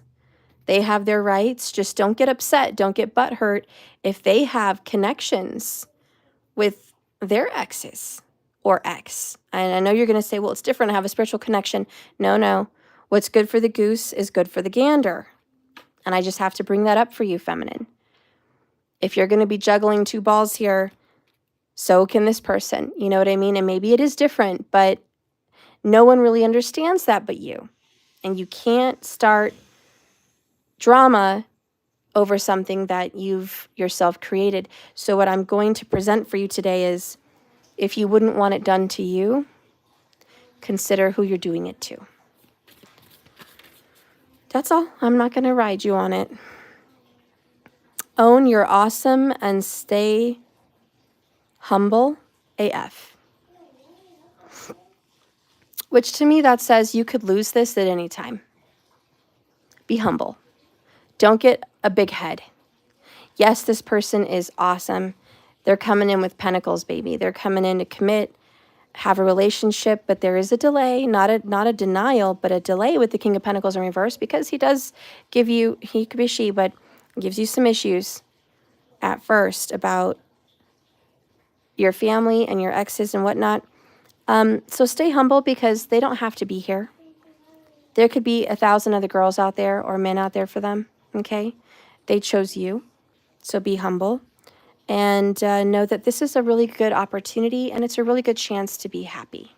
They have their rights. Just don't get upset. Don't get butthurt if they have connections with their exes or ex. And I know you're going to say, well, it's different. I have a spiritual connection. No. What's good for the goose is good for the gander. And I just have to bring that up for you, feminine. If you're going to be juggling 2 balls here, so can this person. You know what I mean? And maybe it is different, but no one really understands that but you. And you can't start drama over something that you've yourself created. So what I'm going to present for you today is, if you wouldn't want it done to you, consider who you're doing it to. That's all. I'm not going to ride you on it. Own your awesome and stay humble AF. Which to me that says you could lose this at any time. Be humble. Don't get a big head. Yes, this person is awesome. They're coming in with pentacles, baby. They're coming in to commit, have a relationship, but there is a delay, not a denial, but a delay with the King of Pentacles in reverse, because he does give you, he could be she, but gives you some issues at first about your family and your exes and whatnot. So stay humble, because they don't have to be here. There could be 1,000 other girls out there or men out there for them, okay? They chose you, so be humble. And know that this is a really good opportunity, and it's a really good chance to be happy.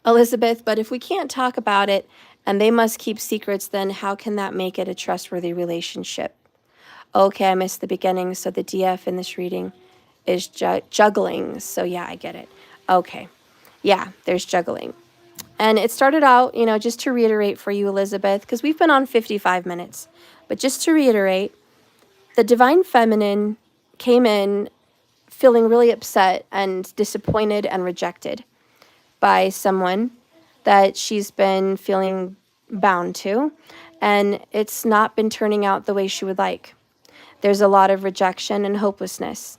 Elizabeth, but if we can't talk about it and they must keep secrets, then how can that make it a trustworthy relationship? Okay, I missed the beginning, so the DF in this reading is juggling. So yeah, I get it. Okay, yeah, there's juggling. And it started out, you know, just to reiterate for you, Elizabeth, because we've been on 55 minutes, but just to reiterate, the Divine Feminine came in feeling really upset and disappointed and rejected by someone that she's been feeling bound to, and it's not been turning out the way she would like. There's a lot of rejection and hopelessness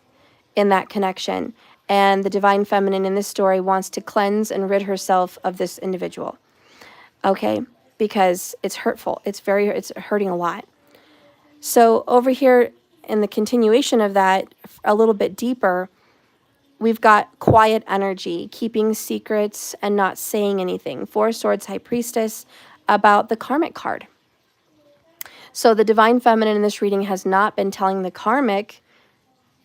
in that connection, and the Divine Feminine in this story wants to cleanse and rid herself of this individual, okay? Because it's hurtful. It's hurting a lot. So over here in the continuation of that, a little bit deeper, we've got quiet energy, keeping secrets and not saying anything. Four Swords, High Priestess, about the Karmic card. So the Divine Feminine in this reading has not been telling the Karmic,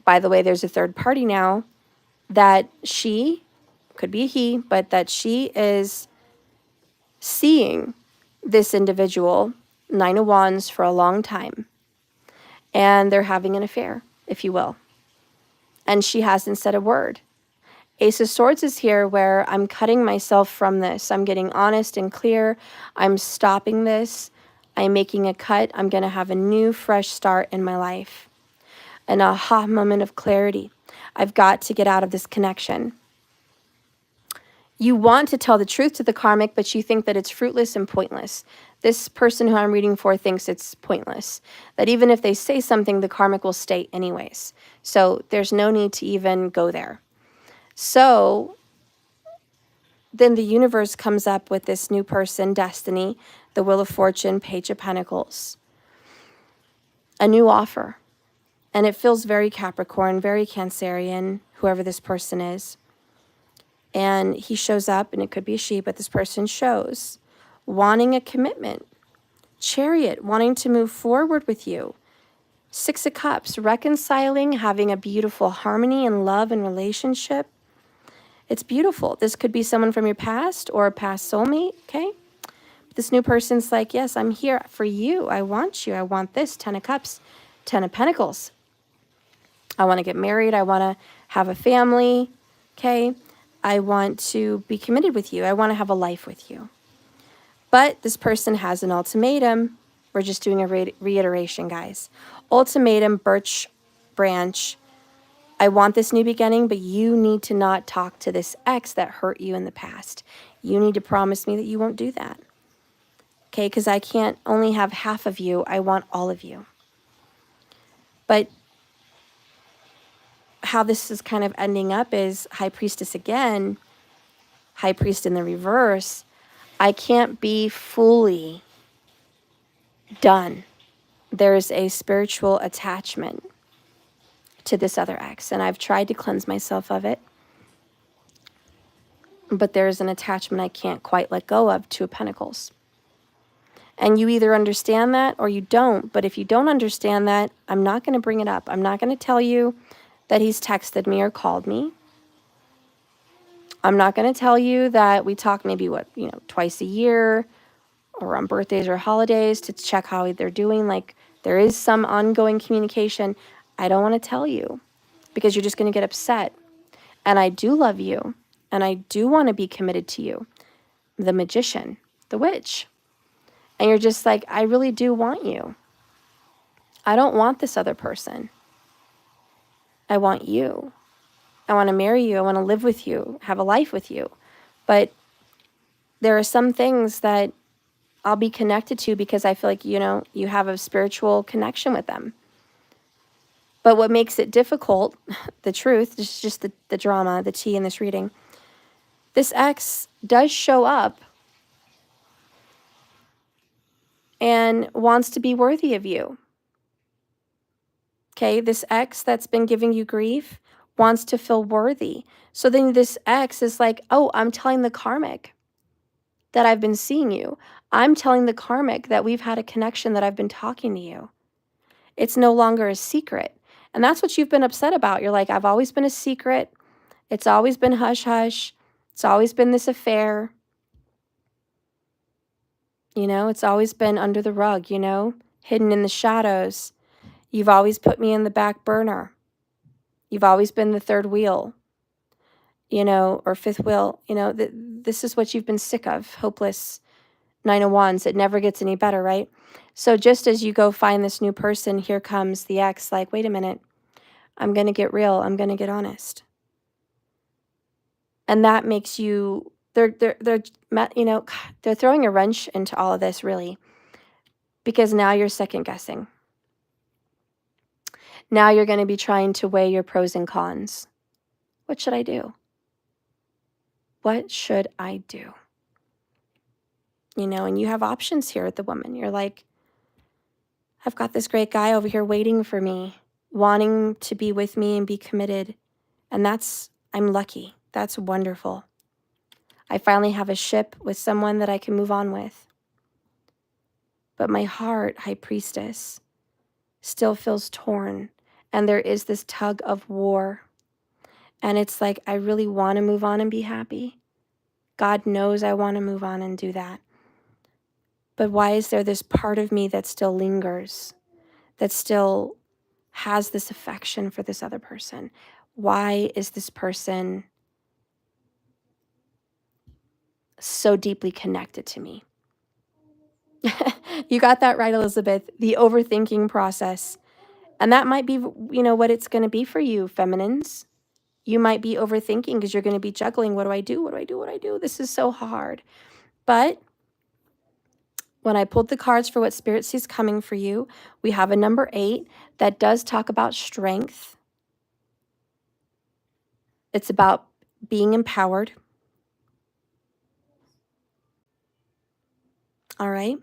by the way, there's a third party now, that she, could be a he, but that she is seeing this individual, Nine of Wands, for a long time. And they're having an affair, if you will. And she hasn't said a word. Ace of Swords is here, where I'm cutting myself from this. I'm getting honest and clear. I'm stopping this. I'm making a cut. I'm going to have a new, fresh start in my life. An aha moment of clarity. I've got to get out of this connection. You want to tell the truth to the Karmic, but you think that it's fruitless and pointless. This person who I'm reading for thinks it's pointless. That even if they say something, the Karmic will stay anyways. So there's no need to even go there. So then the universe comes up with this new person, Destiny, the Wheel of Fortune, Page of Pentacles. A new offer. And it feels very Capricorn, very Cancerian, whoever this person is. And he shows up, and it could be a she, but this person shows, wanting a commitment. Chariot, wanting to move forward with you. Six of Cups, reconciling, having a beautiful harmony and love and relationship. It's beautiful. This could be someone from your past or a past soulmate, okay? This new person's like, yes, I'm here for you. I want you. I want this. 10 of Cups, 10 of Pentacles. I want to get married. I want to have a family, okay? I want to be committed with you. I want to have a life with you. But this person has an ultimatum. We're just doing a reiteration, guys. Ultimatum, birch branch. I want this new beginning, but you need to not talk to this ex that hurt you in the past. You need to promise me that you won't do that. Okay, because I can't only have half of you. I want all of you. But how this is kind of ending up is High Priestess again, High Priest in the reverse. I can't be fully done. There's a spiritual attachment to this other ex, and I've tried to cleanse myself of it. But there's an attachment I can't quite let go of, Two of Pentacles. And you either understand that or you don't. But if you don't understand that, I'm not going to bring it up. I'm not going to tell you that he's texted me or called me. I'm not going to tell you that we talk maybe, twice a year or on birthdays or holidays to check how they're doing. Like, there is some ongoing communication. I don't want to tell you because you're just going to get upset. And I do love you. And I do want to be committed to you. The Magician, the Witch. And you're just like, I really do want you. I don't want this other person. I want you. I want to marry you. I want to live with you, have a life with you. But there are some things that I'll be connected to because I feel like, you have a spiritual connection with them. But what makes it difficult, the truth, just the drama, the tea in this reading, this ex does show up and wants to be worthy of you. Okay, this ex that's been giving you grief wants to feel worthy. So then this ex is like, oh, I'm telling the karmic that I've been seeing you. I'm telling the karmic that we've had a connection, that I've been talking to you. It's no longer a secret. And that's what you've been upset about. You're like, I've always been a secret. It's always been hush hush. It's always been this affair. You know, it's always been under the rug, you know, hidden in the shadows. You've always put me in the back burner. You've always been the third wheel, you know, or fifth wheel. You know, this is what you've been sick of. Hopeless Nine of Wands. It never gets any better, right? So just as you go find this new person, here comes the ex like, wait a minute, I'm going to get real. I'm going to get honest. And that makes you, you know, they're throwing a wrench into all of this, really, because now you're second guessing. Now you're going to be trying to weigh your pros and cons. What should I do? What should I do? You know, and you have options here with the woman. You're like, I've got this great guy over here waiting for me, wanting to be with me and be committed. And I'm lucky. That's wonderful. I finally have a ship with someone that I can move on with. But my heart, High Priestess, still feels torn. And there is this tug of war. And it's like, I really want to move on and be happy. God knows I want to move on and do that. But why is there this part of me that still lingers, that still has this affection for this other person? Why is this person so deeply connected to me? You got that right, Elizabeth. The overthinking process. And that might be, you know, what it's going to be for you, feminines. You might be overthinking because you're going to be juggling. What do I do? What do I do? What do I do? This is so hard. But when I pulled the cards for what Spirit sees coming for you, we have a number 8 that does talk about strength. It's about being empowered. All right?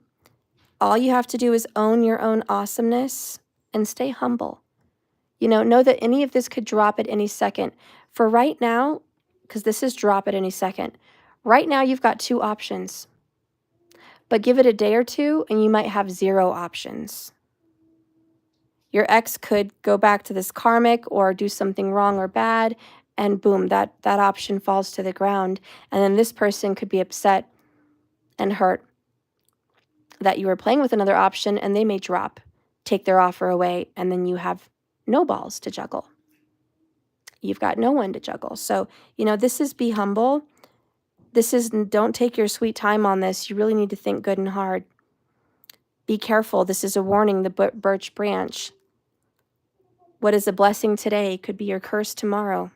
All you have to do is own your own awesomeness and stay humble. You know that any of this could drop at any second. For right now, because this is drop at any second, right now you've got 2 options. But give it a day or two and you might have 0 options. Your ex could go back to this karmic or do something wrong or bad, and boom, that option falls to the ground. And then this person could be upset and hurt that you were playing with another option, and they may drop, take their offer away, and then you have no balls to juggle. You've got no one to juggle. So, you know, this is be humble. This is, don't take your sweet time on this. You really need to think good and hard. Be careful. This is a warning, the birch branch. What is a blessing today could be your curse tomorrow.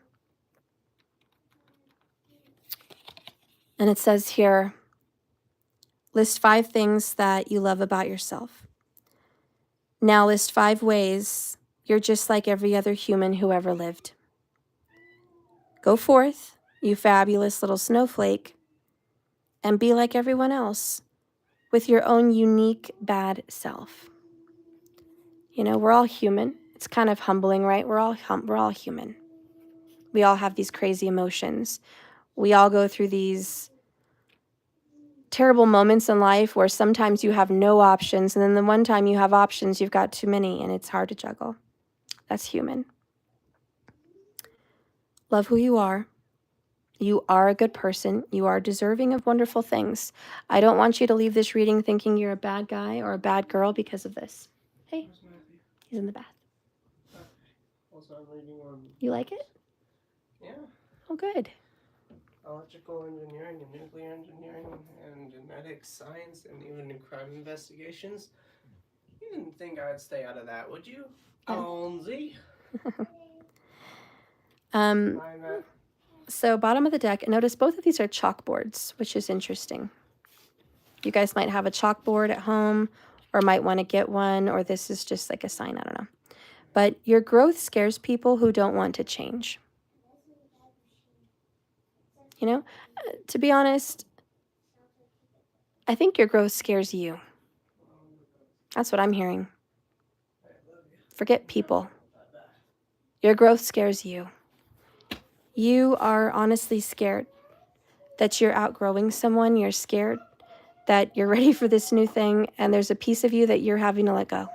And it says here, list 5 things that you love about yourself. Now list 5 ways you're just like every other human who ever lived. Go forth, you fabulous little snowflake, and be like everyone else with your own unique bad self. You know, we're all human. It's kind of humbling, right? We're all human. We all have these crazy emotions. We all go through these terrible moments in life where sometimes you have no options, and then the one time you have options, you've got too many, and it's hard to juggle. That's human. Love who you are. You are a good person. You are deserving of wonderful things. I don't want you to leave this reading thinking you're a bad guy or a bad girl because of this. Hey, he's in the bath. Also, I'm reading on. You like it? Yeah. Oh, good. Electrical engineering and nuclear engineering and genetics science and even in crime investigations. You didn't think I'd stay out of that, would you? Onzy. So bottom of the deck, notice both of these are chalkboards, which is interesting. You guys might have a chalkboard at home or might want to get one, or this is just like a sign, I don't know. But your growth scares people who don't want to change. You know, to be honest, I think your growth scares you. That's what I'm hearing. Forget people. Your growth scares you. You are honestly scared that you're outgrowing someone. You're scared that you're ready for this new thing, and there's a piece of you that you're having to let go.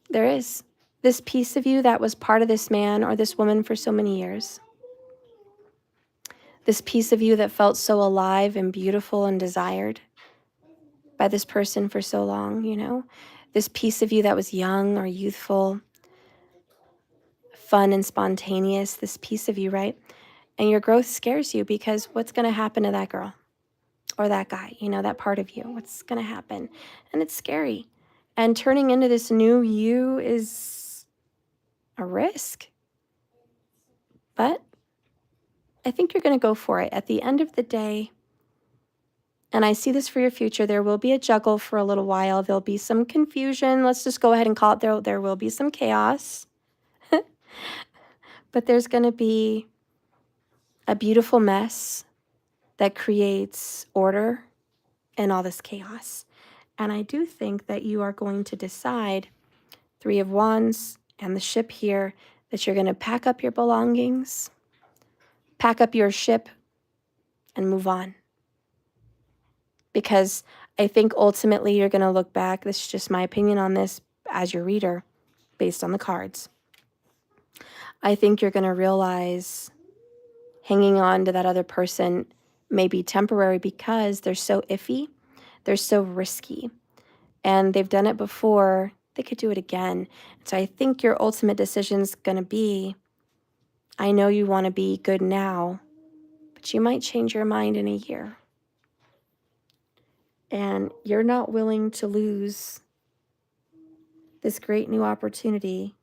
There is. This piece of you that was part of this man or this woman for so many years. This piece of you that felt so alive and beautiful and desired by this person for so long, you know? This piece of you that was young or youthful, fun and spontaneous, this piece of you, right? And your growth scares you because what's going to happen to that girl or that guy, you know, that part of you? What's going to happen? And it's scary. And turning into this new you is a risk. But I think you're going to go for it. At the end of the day, and I see this for your future, there will be a juggle for a little while. There'll be some confusion. Let's just go ahead and call it there will be some chaos. But there's going to be a beautiful mess that creates order in all this chaos. And I do think that you are going to decide, Three of Wands and the ship here, that you're going to pack up your belongings, pack up your ship, and move on. Because I think ultimately you're going to look back, this is just my opinion on this as your reader, based on the cards. I think you're going to realize hanging on to that other person may be temporary because they're so iffy, they're so risky, and they've done it before, they could do it again. So I think your ultimate decision is going to be, I know you want to be good now, but you might change your mind in a year. And you're not willing to lose this great new opportunity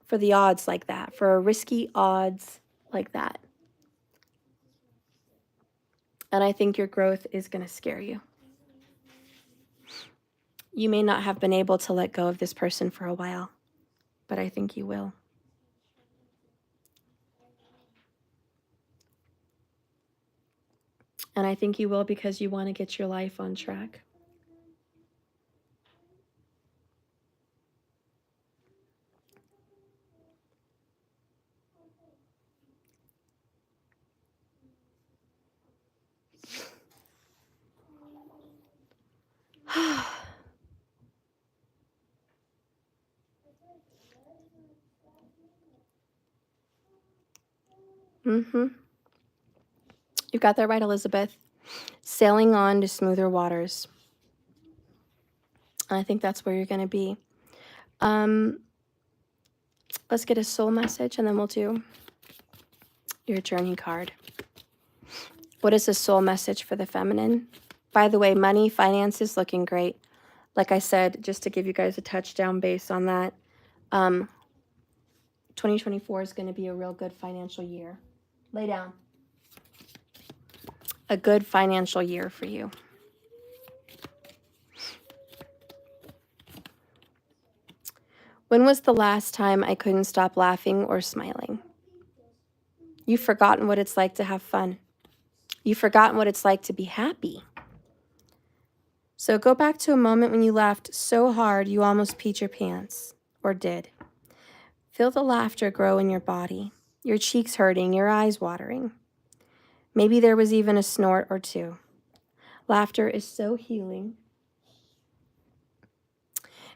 for the odds like that, for risky odds like that. And I think your growth is going to scare you. You may not have been able to let go of this person for a while, but I think you will. And I think you will because you want to get your life on track. Mm-hmm. You got that right, Elizabeth. Sailing on to smoother waters. I think that's where you're going to be. Let's get a soul message and then we'll do your journey card. What is a soul message for the feminine? By the way, money, finances looking great. Like I said, just to give you guys a touchdown base on that, 2024 is going to be a real good financial year. Lay down. A good financial year for you. When was the last time I couldn't stop laughing or smiling? You've forgotten what it's like to have fun. You've forgotten what it's like to be happy. So go back to a moment when you laughed so hard you almost peed your pants, or did. Feel the laughter grow in your body, your cheeks hurting, your eyes watering. Maybe there was even a snort or two. Laughter is so healing.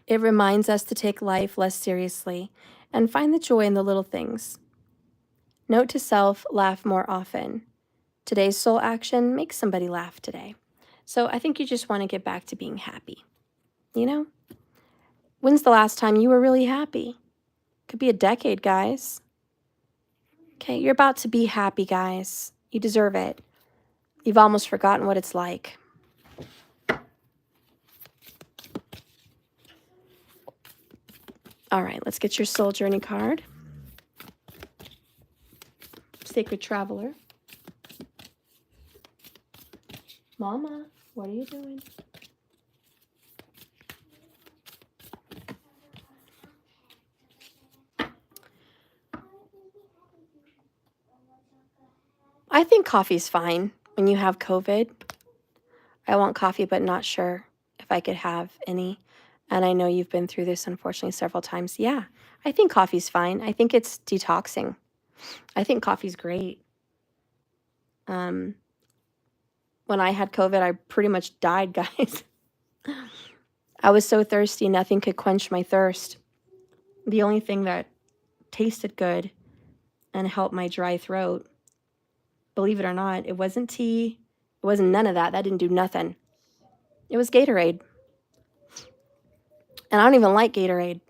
It reminds us to take life less seriously and find the joy in the little things. Note to self, laugh more often. Today's soul action, make somebody laugh today. So I think you just want to get back to being happy. You know? When's the last time you were really happy? Could be a decade, guys. Okay, you're about to be happy, guys. You deserve it. You've almost forgotten what it's like. All right, let's get your soul journey card. Sacred Traveler. Mama, what are you doing? I think coffee's fine when you have COVID. I want coffee, but not sure if I could have any. And I know you've been through this, unfortunately, several times. Yeah, I think coffee's fine. I think it's detoxing. I think coffee's great. When I had COVID, I pretty much died, guys. I was so thirsty, nothing could quench my thirst. The only thing that tasted good and helped my dry throat, believe it or not, it wasn't tea. It wasn't none of that. That didn't do nothing. It was Gatorade. And I don't even like Gatorade.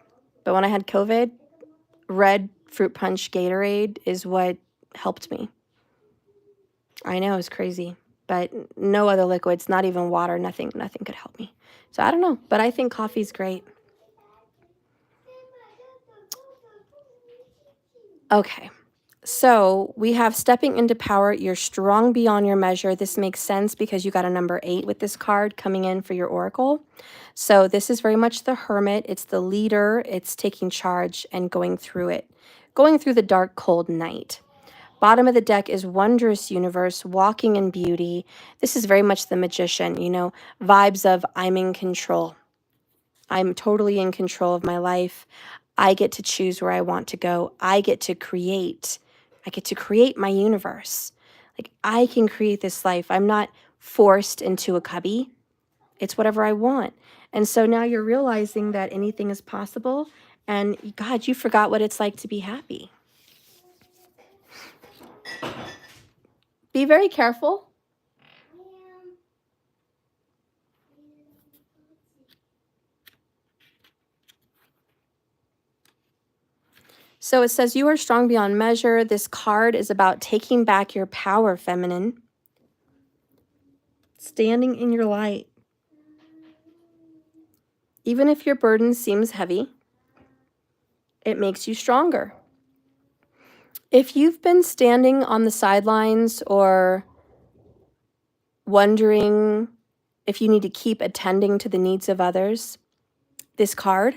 But when I had COVID, red fruit punch Gatorade is what helped me. I know, it's crazy. But no other liquids, not even water, nothing could help me. So I don't know, but I think coffee's great. Okay, so we have stepping into power. You're strong beyond your measure. This makes sense because you got a number 8 with this card coming in for your oracle. So this is very much the hermit. It's the leader. It's taking charge and going through it. Going through the dark, cold night. Bottom of the deck is wondrous universe, walking in beauty. This is very much the magician, you know, vibes of I'm in control. I'm totally in control of my life. I get to choose where I want to go. I get to create. I get to create my universe. Like, I can create this life. I'm not forced into a cubby. It's whatever I want. And so now you're realizing that anything is possible. And God, you forgot what it's like to be happy. Be very careful. So it says you are strong beyond measure. This card is about taking back your power, feminine. Standing in your light. Even if your burden seems heavy, it makes you stronger. If you've been standing on the sidelines or wondering if you need to keep attending to the needs of others, this card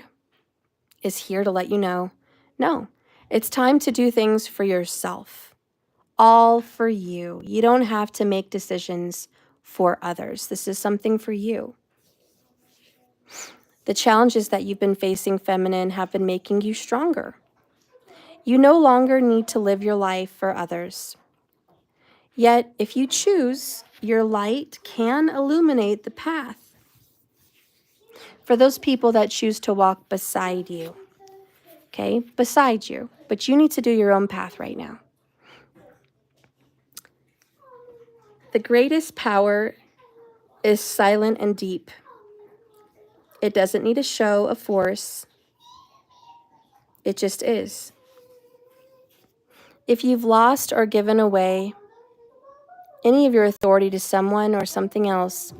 is here to let you know, no, it's time to do things for yourself. All for you. You don't have to make decisions for others. This is something for you. The challenges that you've been facing, feminine, have been making you stronger. You no longer need to live your life for others. Yet, if you choose, your light can illuminate the path for those people that choose to walk beside you. Okay? Beside you. But you need to do your own path right now. The greatest power is silent and deep. It doesn't need a show of force. It just is. If you've lost or given away any of your authority to someone or something else,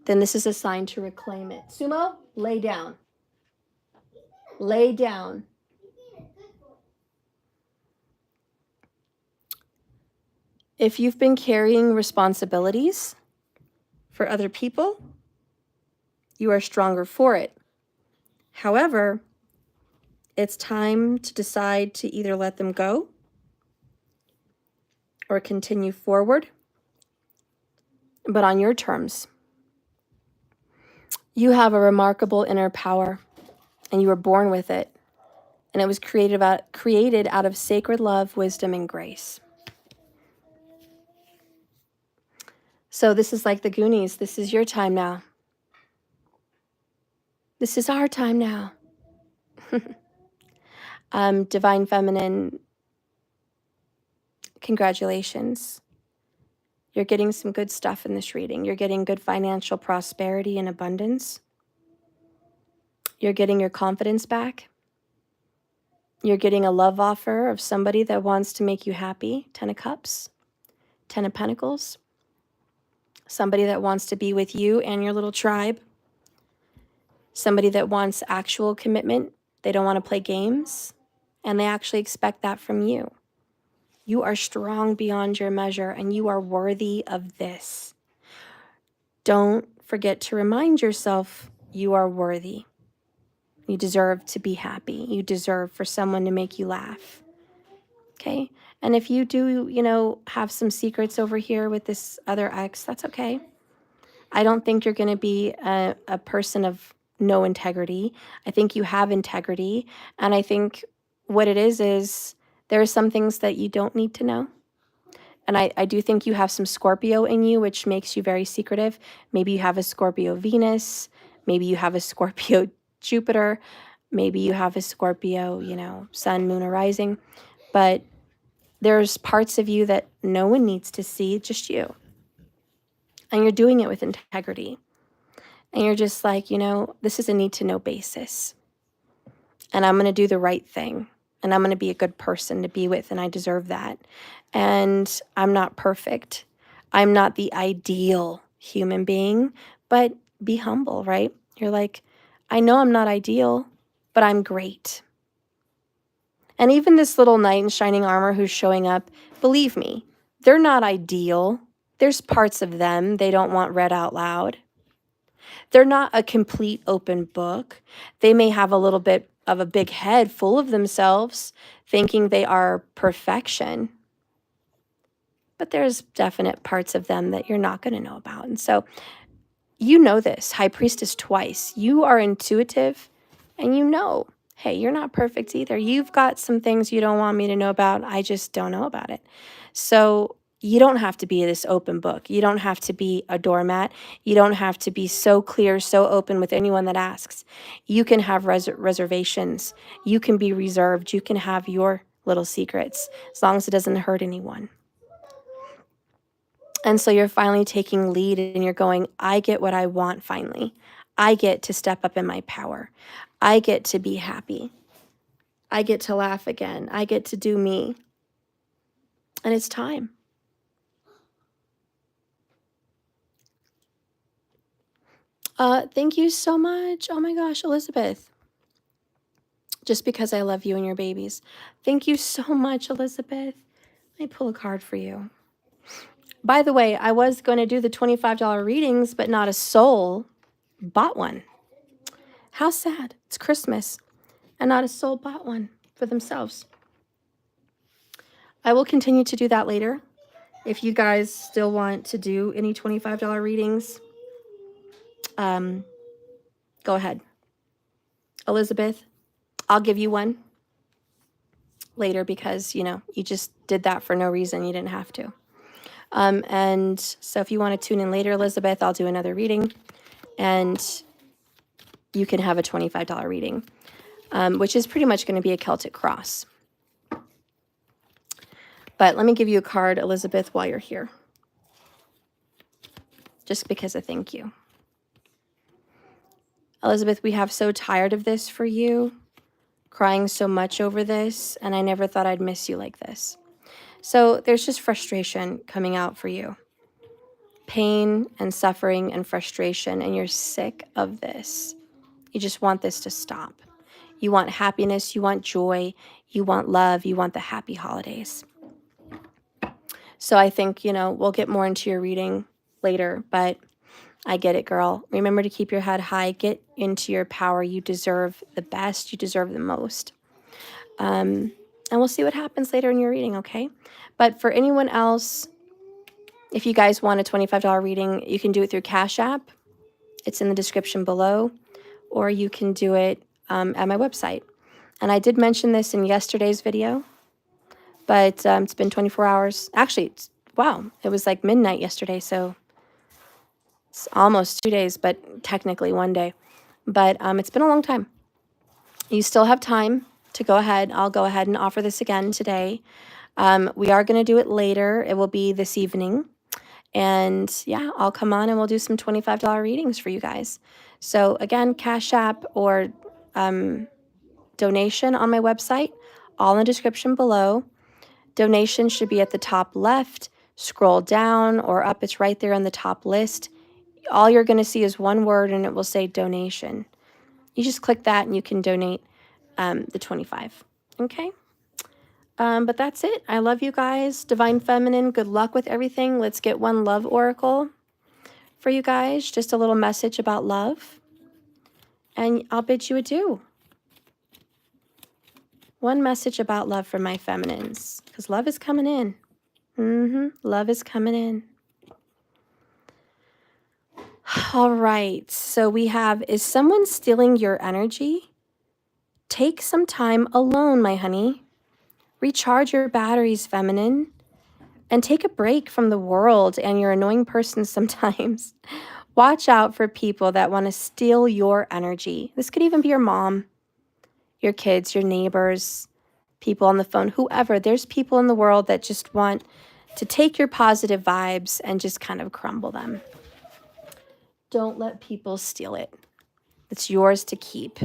then this is a sign to reclaim it. Sumo, lay down. Lay down. If you've been carrying responsibilities for other people, you are stronger for it. However, it's time to decide to either let them go or continue forward, but on your terms. You have a remarkable inner power, and you were born with it, and it was created out of sacred love, wisdom, and grace. So this is like the Goonies. This is your time now. This is our time now. Divine Feminine, congratulations. You're getting some good stuff in this reading. You're getting good financial prosperity and abundance. You're getting your confidence back. You're getting a love offer of somebody that wants to make you happy. 10 of Cups, 10 of Pentacles. Somebody that wants to be with you and your little tribe. Somebody that wants actual commitment. They don't want to play games. And they actually expect that from you. You are strong beyond your measure, and you are worthy of this. Don't forget to remind yourself you are worthy. You deserve to be happy. You deserve for someone to make you laugh. Okay? And if you do, you know, have some secrets over here with this other ex, that's okay. I don't think you're going to be a person of no integrity. I think you have integrity. And I think what it is there are some things that you don't need to know. And I do think you have some Scorpio in you, which makes you very secretive. Maybe you have a Scorpio Venus. Maybe you have a Scorpio Jupiter. Maybe you have a Scorpio, you know, sun, moon, or rising. But there's parts of you that no one needs to see, just you. And you're doing it with integrity. And you're just like, you know, this is a need to know basis. And I'm going to do the right thing. And I'm going to be a good person to be with. And I deserve that. And I'm not perfect. I'm not the ideal human being. But be humble, right? You're like, I know I'm not ideal, but I'm great. And even this little knight in shining armor who's showing up, believe me, they're not ideal. There's parts of them they don't want read out loud. They're not a complete open book. They may have a little bit of a big head full of themselves, thinking they are perfection. But there's definite parts of them that you're not going to know about. And so you know this, High Priestess twice. You are intuitive and you know, hey, you're not perfect either. You've got some things you don't want me to know about. I just don't know about it. So you don't have to be this open book. You don't have to be a doormat. You don't have to be so clear, so open with anyone that asks. You can have reservations. You can be reserved. You can have your little secrets as long as it doesn't hurt anyone. And so you're finally taking lead and you're going, I get what I want finally. I get to step up in my power. I get to be happy. I get to laugh again. I get to do me. And it's time. Thank you so much. Oh my gosh, Elizabeth. Just because I love you and your babies. Thank you so much, Elizabeth. Let me pull a card for you. By the way, I was going to do the $25 readings, but not a soul bought one. How sad. It's Christmas, and not a soul bought one for themselves. I will continue to do that later. If you guys still want to do any $25 readings, go ahead. Elizabeth, I'll give you one later because, you know, you just did that for no reason. You didn't have to. And so if you want to tune in later, Elizabeth, I'll do another reading and you can have a $25 reading, which is pretty much going to be a Celtic cross. But let me give you a card, Elizabeth, while you're here. Just because of thank you. Elizabeth, we have so tired of this for you, crying so much over this, and I never thought I'd miss you like this. So there's just frustration coming out for you. Pain and suffering and frustration, and you're sick of this. You just want this to stop. You want happiness, you want joy, you want love, you want the happy holidays. So I think, you know, we'll get more into your reading later, but I get it, girl. Remember to keep your head high. Get into your power. You deserve the best. You deserve the most. And we'll see what happens later in your reading, okay? But for anyone else, if you guys want a $25 reading, you can do it through Cash App. It's in the description below. Or you can do it at my website. And I did mention this in yesterday's video, but it's been 24 hours. Actually, wow, it was like midnight yesterday, so it's almost 2 days, but technically 1 day. But it's been a long time. You still have time to go ahead. I'll go ahead and offer this again today. We are going to do it later. It will be this evening. And yeah, I'll come on and we'll do some $25 readings for you guys. So again, Cash App or donation on my website, all in the description below. Donation should be at the top left. Scroll down or up. It's right there on the top list. All you're going to see is one word and it will say donation. You just click that and you can donate the 25. Okay? But that's it. I love you guys. Divine Feminine, good luck with everything. Let's get one love oracle for you guys. Just a little message about love. And I'll bid you adieu. One message about love for my feminines, because love is coming in. Love is coming in. All right, so we have, is someone stealing your energy? Take some time alone, my honey. Recharge your batteries, feminine, and take a break from the world and your annoying person sometimes. Watch out for people that want to steal your energy. This could even be your mom, your kids, your neighbors, people on the phone, whoever. There's people in the world that just want to take your positive vibes and just kind of crumble them. Don't let people steal it. It's yours to keep.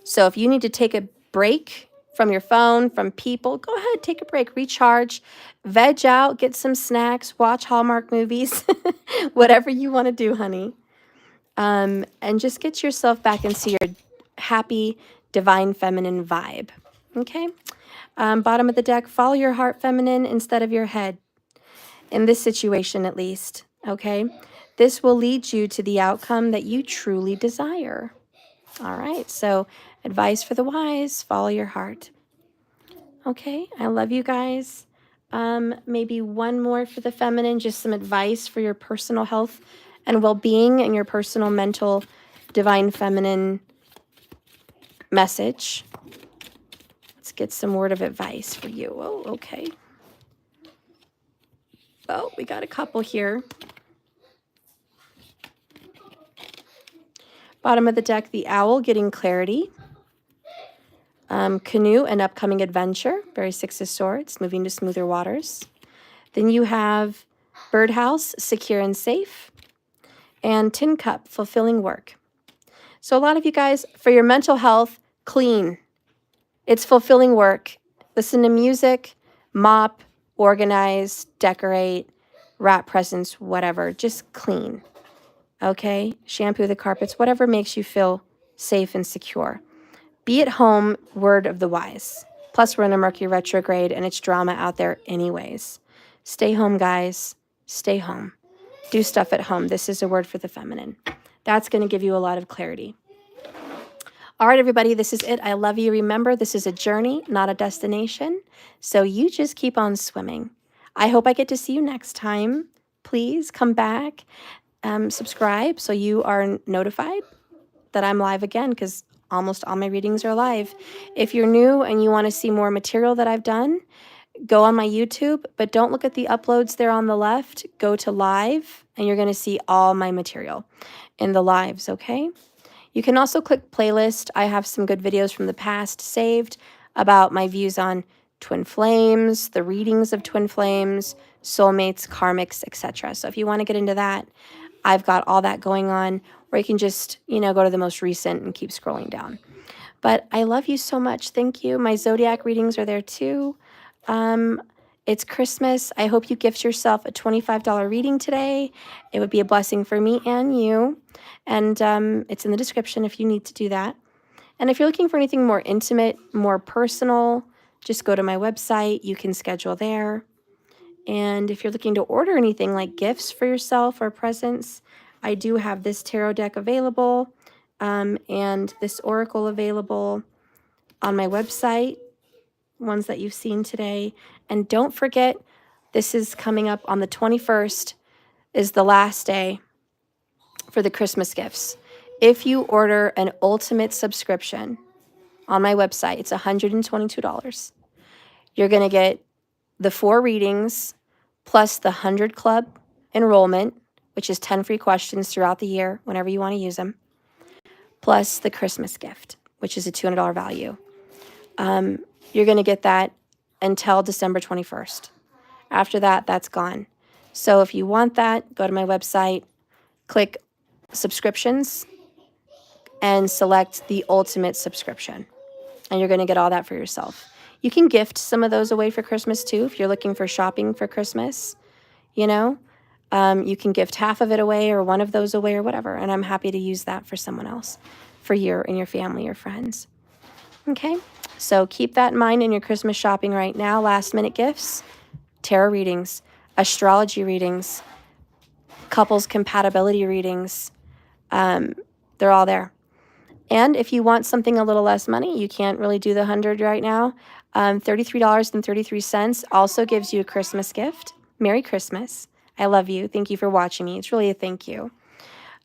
So if you need to take a break from your phone, from people, go ahead, take a break, recharge, veg out, get some snacks, watch Hallmark movies, whatever you want to do, honey. And just get yourself back into your happy, divine feminine vibe. Okay? Bottom of the deck, follow your heart, feminine, instead of your head. In this situation, at least. Okay? This will lead you to the outcome that you truly desire. All right, so advice for the wise, follow your heart. Okay, I love you guys. Maybe one more for the feminine, just some advice for your personal health and well-being and your personal mental divine feminine message. Let's get some word of advice for you. Oh, okay. Oh, we got a couple here. Bottom of the deck, the owl getting clarity. Canoe, an upcoming adventure, very Six of Swords, moving to smoother waters. Then you have birdhouse, secure and safe, and tin cup, fulfilling work. So a lot of you guys, for your mental health, clean. It's fulfilling work. Listen to music, mop, organize, decorate, wrap presents, whatever. Just clean, okay? Shampoo the carpets, whatever makes you feel safe and secure. Be at home, word of the wise. Plus, we're in a Mercury retrograde, and it's drama out there anyways. Stay home, guys. Stay home. Do stuff at home. This is a word for the feminine. That's going to give you a lot of clarity. All right, everybody, this is it. I love you. Remember, this is a journey, not a destination. So you just keep on swimming. I hope I get to see you next time. Please come back, subscribe so you are notified that I'm live again, because almost all my readings are live. If you're new and you want to see more material that I've done, go on my YouTube, but don't look at the uploads there on the left. Go to live, and you're going to see all my material in the lives, okay? You can also click playlist. I have some good videos from the past saved about my views on twin flames, the readings of twin flames, soulmates, karmics, etc. So if you want to get into that, I've got all that going on, or you can just, go to the most recent and keep scrolling down. But I love you so much. Thank you. My zodiac readings are there too. It's Christmas. I hope you gift yourself a $25 reading today. It would be a blessing for me and you. And it's in the description if you need to do that. And if you're looking for anything more intimate, more personal, just go to my website. You can schedule there. And if you're looking to order anything like gifts for yourself or presents, I do have this tarot deck available and this oracle available on my website, ones that you've seen today. And don't forget, this is coming up on the 21st, is the last day for the Christmas gifts. If you order an ultimate subscription on my website, it's $122. You're going to get the 4 readings plus the 100 Club enrollment, which is 10 free questions throughout the year whenever you want to use them, plus the Christmas gift, which is a $200 value. You're going to get that until December 21st. After that, that's gone. So if you want that, go to my website, click subscriptions, and select the ultimate subscription. And you're going to get all that for yourself. You can gift some of those away for Christmas too if you're looking for shopping for Christmas. You can gift half of it away or one of those away or whatever. And I'm happy to use that for someone else, for you and your family or friends. Okay, so keep that in mind in your Christmas shopping right now. Last minute gifts, tarot readings, astrology readings, couples compatibility readings. They're all there. And if you want something a little less money, you can't really do the 100 right now. $33.33 also gives you a Christmas gift. Merry Christmas. I love you. Thank you for watching me. It's really a thank you.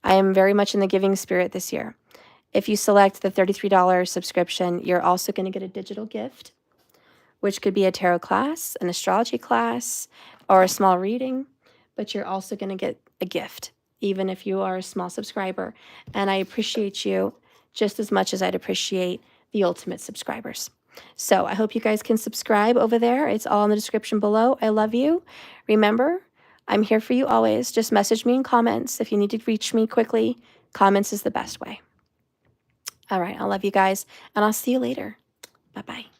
I am very much in the giving spirit this year. If you select the $33 subscription, you're also going to get a digital gift, which could be a tarot class, an astrology class, or a small reading. But you're also going to get a gift, even if you are a small subscriber. And I appreciate you just as much as I'd appreciate the ultimate subscribers. So I hope you guys can subscribe over there. It's all in the description below. I love you. Remember, I'm here for you always. Just message me in comments. If you need to reach me quickly, comments is the best way. All right, I love you guys, and I'll see you later. Bye-bye.